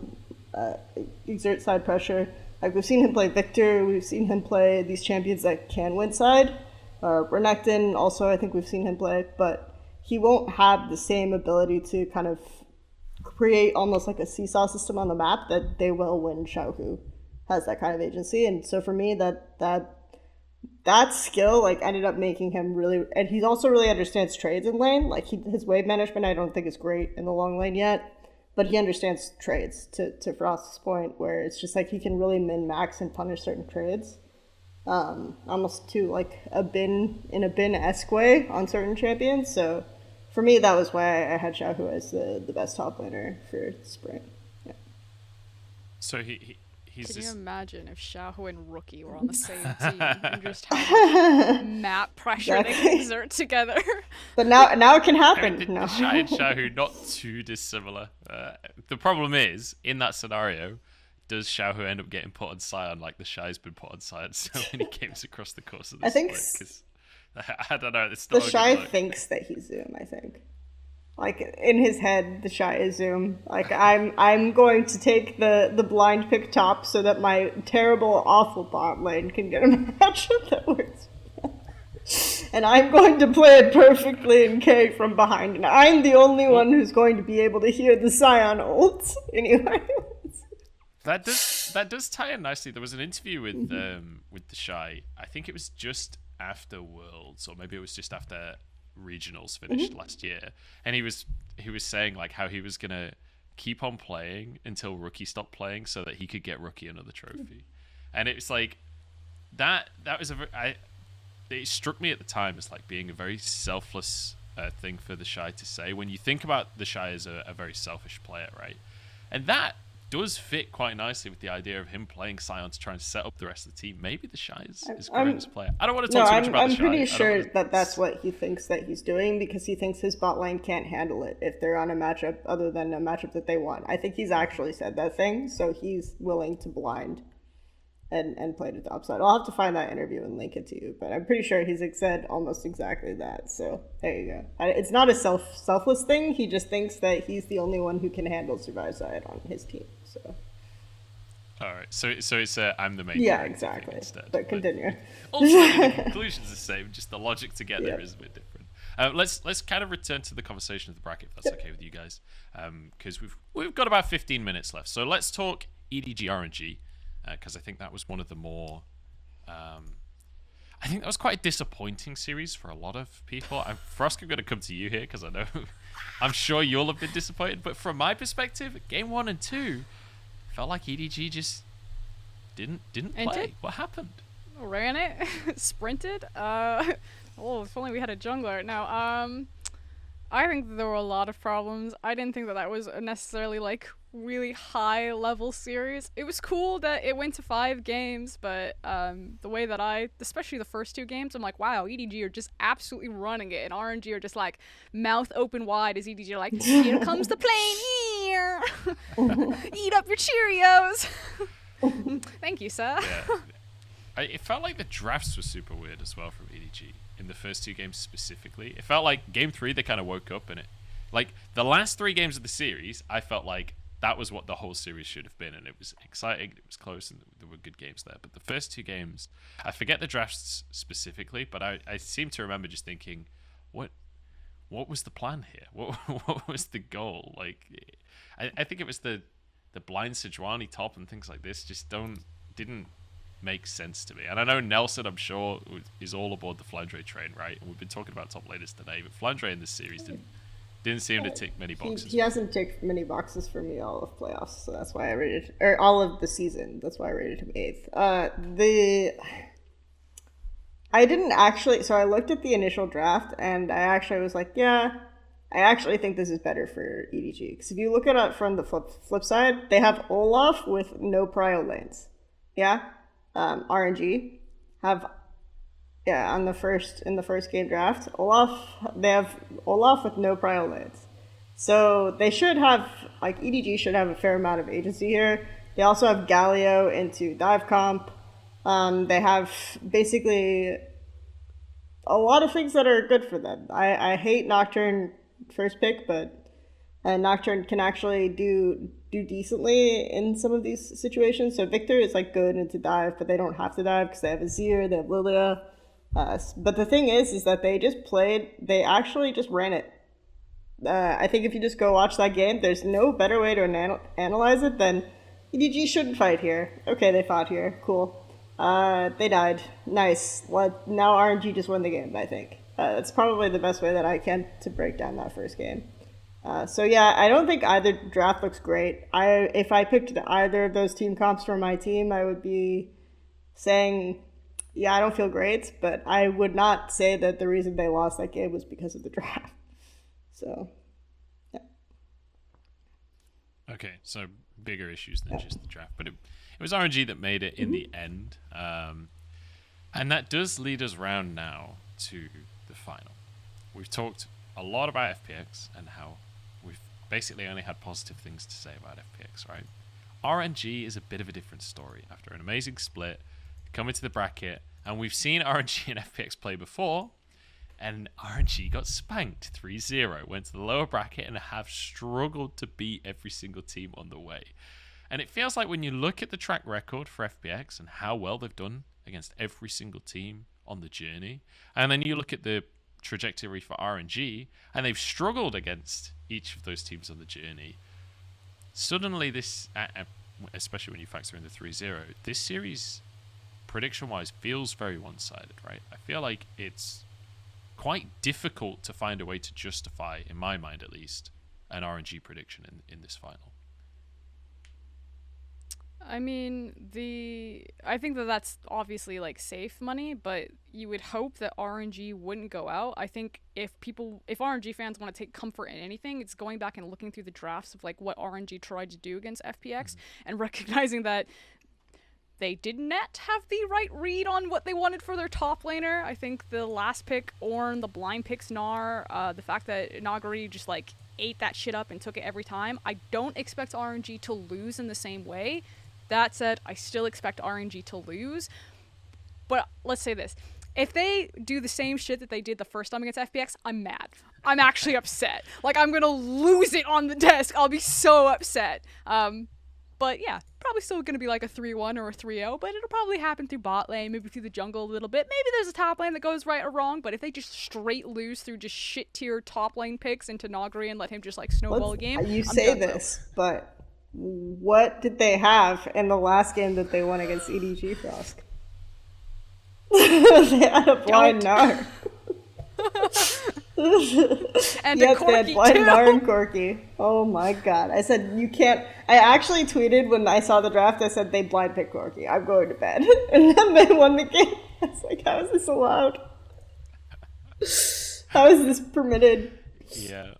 exert side pressure, like we've seen him play Victor, we've seen him play these champions that can win side. Renekton also, I think we've seen him play, but he won't have the same ability to kind of create almost like a seesaw system on the map that they will when Xiaohu has that kind of agency. And so for me, that skill like ended up making him really, and he also really understands trades in lane. Like his wave management I don't think is great in the long lane yet, but he understands trades to Frost's point, where it's just like he can really min max and punish certain trades, almost to like a bin-esque way on certain champions. So for me, that was why I had Xiaohu as the best top laner for Spring. Yeah. So he's Can you this. imagine if Xiaohu and Rookie were on the same team and just how much map pressure they can exert together? But now it can I happen. mean, No. Shy and Xiaohu not too dissimilar. The problem is, in that scenario, does Xiaohu end up getting put on Sion like the Shy's been put on Sion so many games across the course of this? I think Cause, I don't know. It's the still Shy thinks that he's Zoom. I think, like in his head, the Shy is Zoom. Like I'm going to take the blind pick top so that my terrible, awful bot lane can get a matchup that works. And I'm going to play it perfectly in K from behind, and I'm the only one who's going to be able to hear the Sion ult anyway. That does tie in nicely. There was an interview with the Shy. I think it was just after Worlds, or maybe it was just after regionals finished last year, and he was saying like how he was gonna keep on playing until Rookie stopped playing so that he could get Rookie another trophy. And it's like that was it struck me at the time as like being a very selfless thing for the Shy to say, when you think about the Shy as a very selfish player, right? And that does fit quite nicely with the idea of him playing Sion to try and set up the rest of the team. Maybe the Shy is growing as a player. I don't want to talk too much about the Shy. I'm pretty sure that's what he thinks that he's doing, because he thinks his bot lane can't handle it if they're on a matchup other than a matchup that they want. I think he's actually said that thing, so he's willing to blind and play to the upside. I'll have to find that interview and link it to you, but I'm pretty sure he's said almost exactly that. So there you go. It's not a selfless thing. He just thinks that he's the only one who can handle Survive Side on his team. So. All right. So it's I'm the main. Yeah, exactly. Instead, but continue. Ultimately, the conclusion's the same. Just the logic to get there is a bit different. Let's kind of return to the conversation of the bracket, if that's okay with you guys, because we've got about 15 minutes left. So let's talk EDG RNG. Because I think that was one of the more... I think that was quite a disappointing series for a lot of people. Frosk, I'm going to come to you here because I know... I'm sure you'll have been disappointed. But from my perspective, Game 1 and 2 felt like EDG just didn't play. What happened? Ran it, sprinted. If only we had a jungler. Now, I think there were a lot of problems. I didn't think that was necessarily like really high level series. It was cool that it went to 5 games, but the way that especially the first 2 games, I'm like, wow, EDG are just absolutely running it, and RNG are just like mouth open wide as EDG are like, here comes the plane, here, eat up your Cheerios. Thank you, sir. Yeah. It felt like the drafts were super weird as well from EDG in the first 2 games specifically. It felt like Game 3 they kind of woke up, and like the last 3 games of the series, I felt like that was what the whole series should have been, and it was exciting, it was close, and there were good games there. But the first 2 games, I forget the drafts specifically, but I seem to remember just thinking, what was the plan here? What was the goal? Like, I think it was the blind Sejuani top and things like this just didn't makes sense to me. And I know Nelson, I'm sure, is all aboard the Flandre train, right? And we've been talking about top laners today, but Flandre in this series didn't seem to tick many boxes. He hasn't ticked many boxes for me all of playoffs, so that's why I rated, or all of the season. That's why I rated him 8th. I didn't actually. So I looked at the initial draft, and I actually was like, yeah, I actually think this is better for EDG. Because if you look at it from the flip side, they have Olaf with no prio lanes. Yeah, RNG have. Yeah, in the first game draft, they have Olaf with no prio lanes. So they should have, like, EDG should have a fair amount of agency here. They also have Galio into dive comp. They have basically a lot of things that are good for them. I hate Nocturne first pick, but Nocturne can actually do decently in some of these situations. So Victor is like good into dive, but they don't have to dive because they have Azir, they have Lilia. But the thing is that they actually just ran it. I think if you just go watch that game, there's no better way to analyze it than EDG shouldn't fight here. Okay, they fought here. Cool. They died. Nice. Now RNG just won the game, I think. That's probably the best way that I can to break down that first game. So yeah, I don't think either draft looks great. If I picked either of those team comps for my team, I would be saying, yeah, I don't feel great, but I would not say that the reason they lost that game was because of the draft. So, yeah. Okay, so bigger issues than just the draft, but it was RNG that made it in the end, and that does lead us round now to the final. We've talked a lot about FPX and how we've basically only had positive things to say about FPX, right? RNG is a bit of a different story. After an amazing split, come into the bracket, and we've seen RNG and FPX play before, and RNG got spanked 3-0, went to the lower bracket, and have struggled to beat every single team on the way. And it feels like when you look at the track record for FPX and how well they've done against every single team on the journey, and then you look at the trajectory for RNG, and they've struggled against each of those teams on the journey, suddenly this, especially when you factor in the 3-0, this series, prediction-wise, feels very one-sided, right? I feel like it's quite difficult to find a way to justify, in my mind at least, an RNG prediction in this final. I mean, I think that's obviously like safe money, but you would hope that RNG wouldn't go out. I think if RNG fans want to take comfort in anything, it's going back and looking through the drafts of like what RNG tried to do against FPX and recognizing that they did not have the right read on what they wanted for their top laner. I think the last pick, Ornn, the blind picks Gnar, the fact that Nagari just like ate that shit up and took it every time. I don't expect RNG to lose in the same way. That said, I still expect RNG to lose. But let's say this. If they do the same shit that they did the first time against FPX, I'm mad. I'm actually upset. Like, I'm going to lose it on the desk. I'll be so upset. But yeah, probably still going to be like a 3-1 or a 3-0, but it'll probably happen through bot lane, maybe through the jungle a little bit. Maybe there's a top lane that goes right or wrong, but if they just straight lose through just shit tier top lane picks into Nagari and let him just like snowball a game, you say this, but what did they have in the last game that they won against EDG Frosk? They had a blind Gnar. And yes, a Corki they had blind too. Gnar and Corki. Oh my god. I said, you can't. I actually tweeted when I saw the draft, I said, they blind picked Corki. I'm going to bed. And then they won the game. I was like, how is this allowed? How is this permitted? Yeah.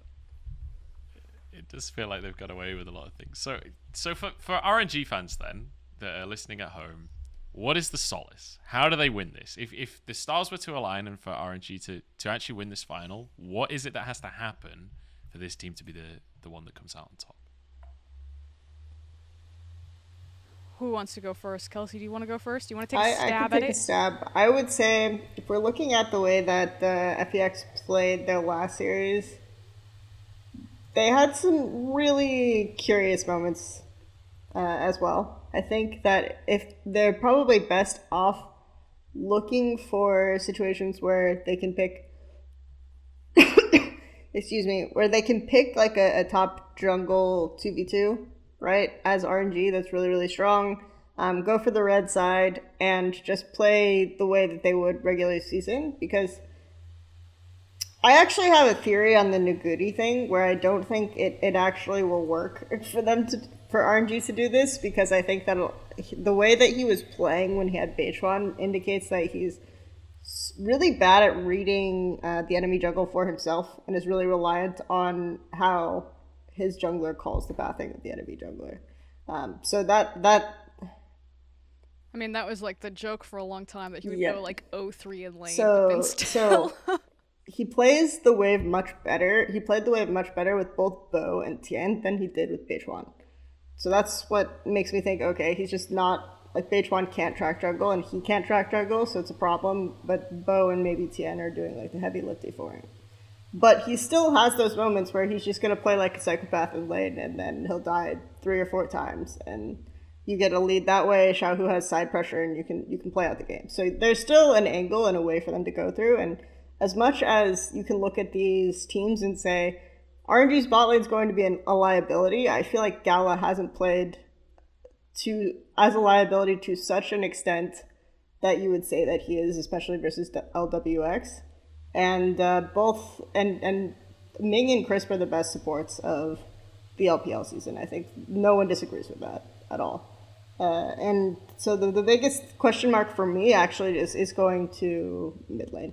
It does feel like they've got away with a lot of things. So for RNG fans then, that are listening at home, what is the solace? How do they win this? If the stars were to align and for RNG to actually win this final, what is it that has to happen for this team to be the one that comes out on top? Who wants to go first? Kelsey, do you want to go first? Do you want to take a I stab can at take it? a stab. I would say, if we're looking at the way that FPX played their last series, they had some really curious moments as well. I think that if they're probably best off looking for situations where they can pick, excuse me, where they can pick like a top jungle 2v2, right? As RNG, that's really, really strong. go for the red side and just play the way that they would regular season, because I actually have a theory on the Nagudi thing where I don't think it actually will work for RNG to do this, because I think that the way that he was playing when he had Beichuan indicates that he's really bad at reading the enemy jungle for himself and is really reliant on how his jungler calls the pathing of the enemy jungler. So that I mean, that was like the joke for a long time, that he would Yeah. go like 0-3 in lane, So- but then still. he plays the wave much better. He played the wave much better with both Bo and Tien than he did with Beichuan. So that's what makes me think, okay, he's just not, like, Beichuan can't track jungle and he can't track jungle, so it's a problem, but Bo and maybe Tien are doing like the heavy lifting for him. But he still has those moments where he's just gonna play like a psychopath in lane, and then he'll die 3 or 4 times, and you get a lead that way. Xiaohu has side pressure, and you can play out the game. So there's still an angle and a way for them to go through. And as much as you can look at these teams and say RNG's bot lane is going to be a liability, I feel like Gala hasn't played as a liability to such an extent that you would say that he is, especially versus LWX. And both and Ming and Crisp are the best supports of the LPL season. I think no one disagrees with that at all. And so the biggest question mark for me actually is going to mid lane.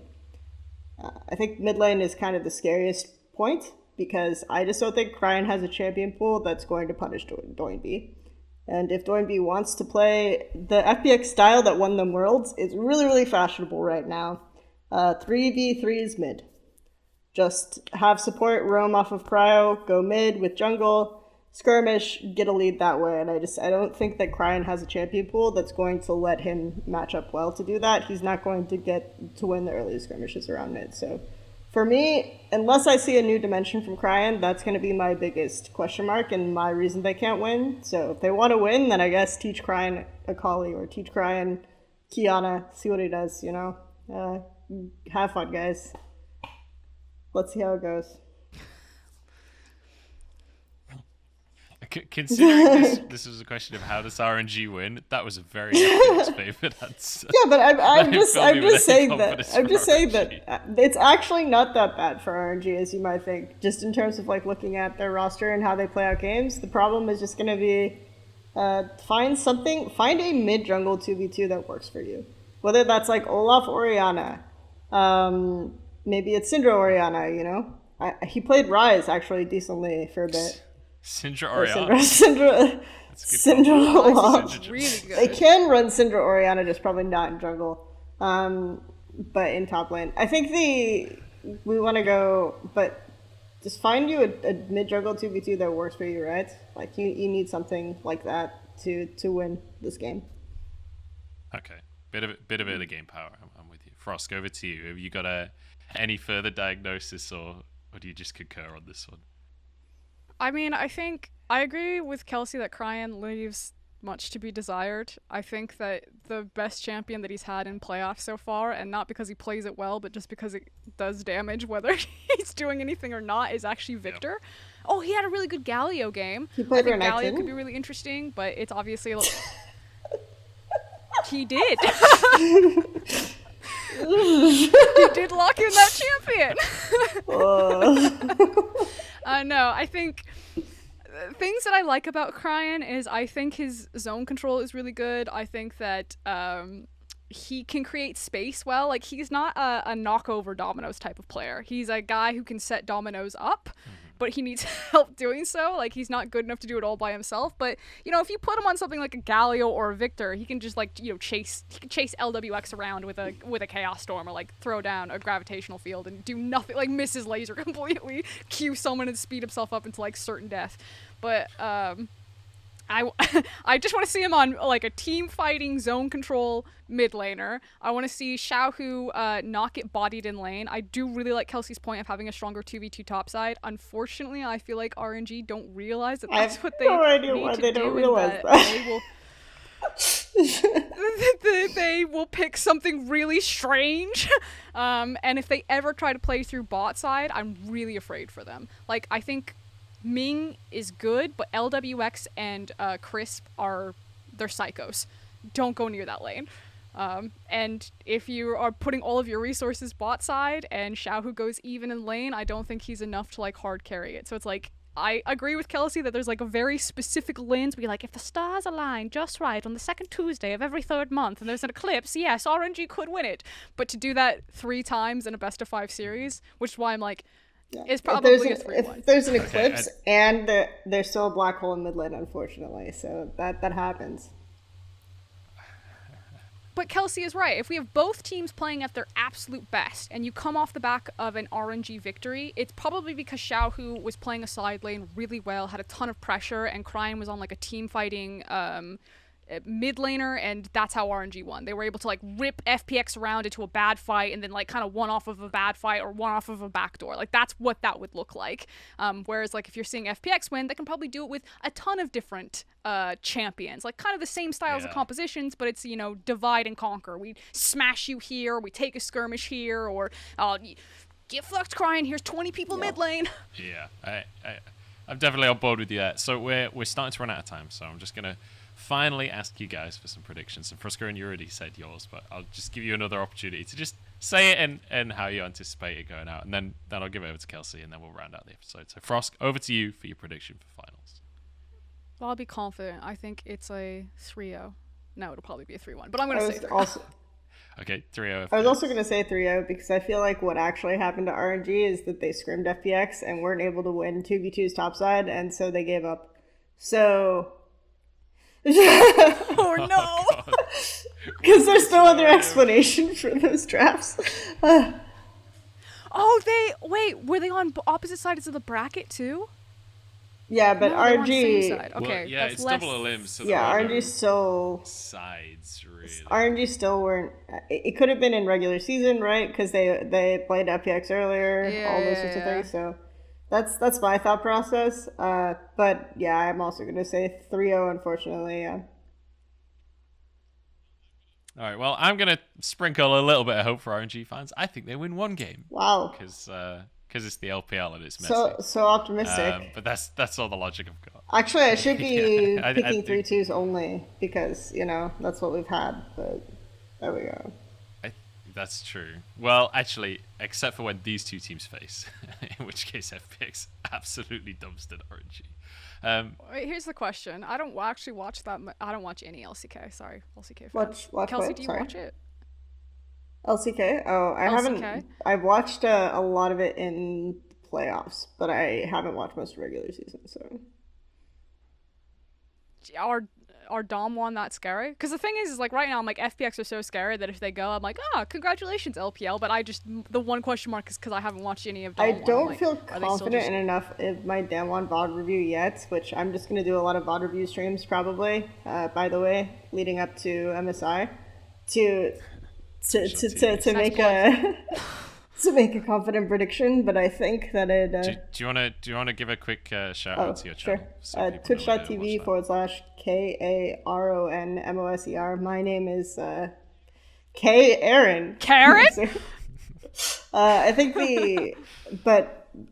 I think mid lane is kind of the scariest point, because I just don't think Cryan has a champion pool that's going to punish Doinb. And if Doinb wants to play the FPX style that won them worlds, it's really, really fashionable right now. 3v3s mid. Just have support roam off of Cryo, go mid with jungle, skirmish, get a lead that way. And I don't think that Cryan has a champion pool that's going to let him match up well to do that. He's not going to get to win the early skirmishes around mid. So for me, unless I see a new dimension from Cryan, that's going to be my biggest question mark and my reason they can't win. So if they want to win, then I guess teach Cryan Akali or teach Cryan Kiana, see what he does, you know? Have fun, guys. Let's see how it goes. Considering this was a question of how does RNG win, that was a very FPX favored answer. Yeah, but I'm just saying confidence that it's actually not that bad for RNG as you might think. Just in terms of like looking at their roster and how they play out games, the problem is just going to be find a mid jungle 2v2 that works for you. Whether that's like Olaf Oriana, maybe it's Syndra Oriana. You know, he played Ryze actually decently for a bit. Syndra Oriana. Syndra Olaf. Really good. They can run Syndra Oriana, just probably not in jungle. But in top lane. I think we want to go, but just find you a mid jungle 2v2 that works for you, right? Like you need something like that to win this game. Okay. Bit of early game power. I'm with you. Frosk, over to you. Have you got any further diagnosis, or do you just concur on this one? I mean, I think I agree with Kelsey that Cryan leaves much to be desired. I think that the best champion that he's had in playoffs so far, and not because he plays it well, but just because it does damage whether he's doing anything or not, is actually Victor. Yep. Oh, he had a really good Galio game. He played I think Galio could be really interesting, but it's obviously a little... He did. He did lock in that champion. No, I think things that I like about Cryan is I think his zone control is really good. I think that he can create space well. Like, he's not a knockover dominoes type of player. He's a guy who can set dominoes up, but he needs help doing so. Like, he's not good enough to do it all by himself. But, you know, if you put him on something like a Galio or a Victor, he can just, like, you know, chase LWX around with a Chaos Storm, or, like, throw down a gravitational field and do nothing, like, miss his laser completely, Q someone and speed himself up into, like, certain death. But, I just want to see him on, like, a team fighting zone control mid laner. I want to see Xiaohu not get bodied in lane. I do really like Kelsey's point of having a stronger 2v2 topside. Unfortunately, I feel like RNG don't realize that that's what they need to do. They will pick something really strange. And if they ever try to play through bot side, I'm really afraid for them. Like, I think Ming is good, but LWX and Crisp are they're psychos. Don't go near that lane. And if you are putting all of your resources bot side and Xiaohu goes even in lane, I don't think he's enough to like hard carry it. So it's like, I agree with Kelsey that there's like a very specific lens where you're like, if the stars align just right on the second Tuesday of every third month and there's an eclipse, yes, RNG could win it. But to do that 3 times in a best of 5 series, which is why I'm like, it's probably a 3-1. If there's an eclipse and there's still a black hole in mid lane, unfortunately. So that happens. But Kelsey is right. If we have both teams playing at their absolute best and you come off the back of an RNG victory, it's probably because Xiaohu was playing a side lane really well, had a ton of pressure, and Cryan was on like a team fighting mid laner, and that's how RNG won. They were able to like rip FPX around into a bad fight and then like kind of one off of a bad fight or one off of a backdoor. Like that's what that would look like. Whereas like if you're seeing FPX win, they can probably do it with a ton of different champions, like kind of the same styles of compositions, but it's, you know, divide and conquer. We smash you here, we take a skirmish here, or get fucked, Cryan, here's 20 people mid lane. Yeah, I'm definitely on board with you there. So we're starting to run out of time, so I'm just gonna finally ask you guys for some predictions. And Froskurinn, you already said yours, but I'll just give you another opportunity to just say it and how you anticipate it going out, and then I'll give it over to Kelsey, and then we'll round out the episode. So Frosk, over to you for your prediction for finals. Well, I'll be confident. I think it's a 3-0. No, it'll probably be a 3-1, but I'm going to say 3-0. Okay, 3-0. I was also going to say 3-0 because I feel like what actually happened to RNG is that they scrimmed FPX and weren't able to win 2v2's topside, and so they gave up. So... Oh no! Because there's no other explanation for those drafts. Were they on opposite sides of the bracket too? Yeah, but no, RNG. Okay, well, yeah, that's it's less... double elims. So yeah, RNG still sides really. RNG still weren't. It could have been in regular season, right? Because they played FPX earlier, all those sorts of things. So that's my thought process. But yeah, I'm also gonna say 3-0. Unfortunately, yeah. All right. Well, I'm gonna sprinkle a little bit of hope for RNG fans. I think they win one game. Wow. Because it's the LPL and it's messy. So optimistic. But that's all the logic I've got. Actually, I should be picking 3-2s only because, you know, that's what we've had. But there we go. That's true. Well, actually, except for when these two teams face, in which case FPX absolutely dumpstered RNG. Wait, here's the question. I don't actually watch that. I don't watch any LCK. Sorry, LCK fans. Watch Kelsey, what? do you Sorry. watch it? LCK? Oh, I haven't. I've watched a lot of it in playoffs, but I haven't watched most of regular season. So, are Dom one that scary? Because the thing is like right now I'm like FPX are so scary that if they go I'm like congratulations LPL, but the one question mark is because I haven't watched any of Dom. I don't like, feel confident in enough in my Damn One VOD review yet, which I'm just gonna do a lot of VOD review streams probably. By the way, leading up to MSI, to make a to make a confident prediction, but I think that it. Do you wanna give a quick shout out to your channel? Sure. Twitch.tv/KARONMOSER. My name is K Aaron. Karen. I think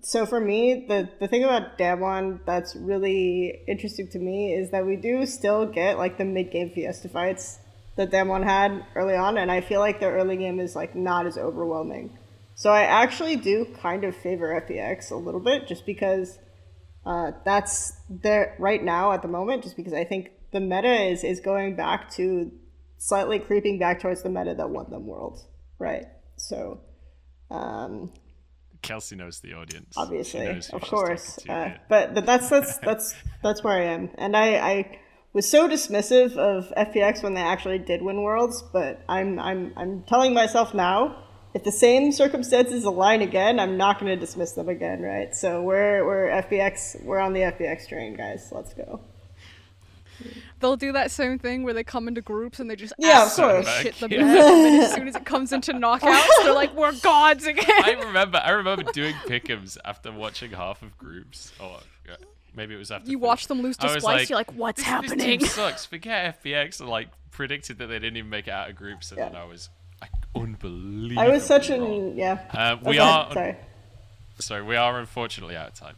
so for me, the thing about Damwon that's really interesting to me is that we do still get like the mid game Fiesta fights that Damwon had early on, and I feel like their early game is like not as overwhelming. So I actually do kind of favor FPX a little bit, just because that's there right now at the moment, just because I think the meta is going back to slightly creeping back towards the meta that won them Worlds, right? So Kelsey knows the audience. Obviously, of course. But that's where I am. And I was so dismissive of FPX when they actually did win Worlds, but I'm telling myself now, if the same circumstances align again, I'm not going to dismiss them again, right? So we're FPX, we're on the FPX train, guys. Let's go. They'll do that same thing where they come into groups and they just of course shit the bed, and then as soon as it comes into knockouts, they're like, we're gods again. I remember doing pick'ems after watching half of groups. Or maybe it was after. You watch them lose to Splice, like, you're like, what's happening? This team sucks. Forget FPX, and like predicted that they didn't even make it out of groups, and then I was like, unbelievable. I was such wrong. We are unfortunately out of time.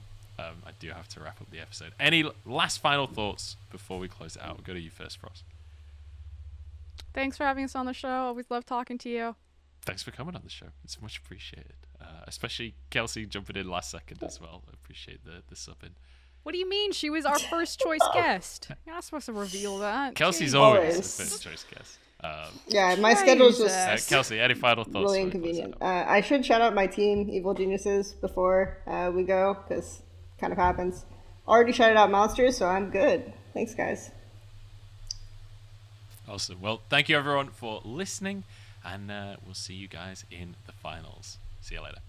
I do have to wrap up the episode. Any last final thoughts before we close it out? We'll go to you first, Frost. Thanks for having us on the show. Always love talking to you. Thanks for coming on the show. It's much appreciated. Especially Kelsey jumping in last second as well. I appreciate the sub in. What do you mean? She was our first choice guest. You're not supposed to reveal that. Kelsey's Jeez. always a first choice guest. Yeah, my schedule's Jesus. just Kelsey, any final thoughts? really before we close inconvenient. it out? I should shout out my team, Evil Geniuses, before we go, because kind of happens. Already shouted out Monsters, so I'm good. Thanks, guys. Awesome. Well, thank you everyone for listening, and we'll see you guys in the finals. See you later.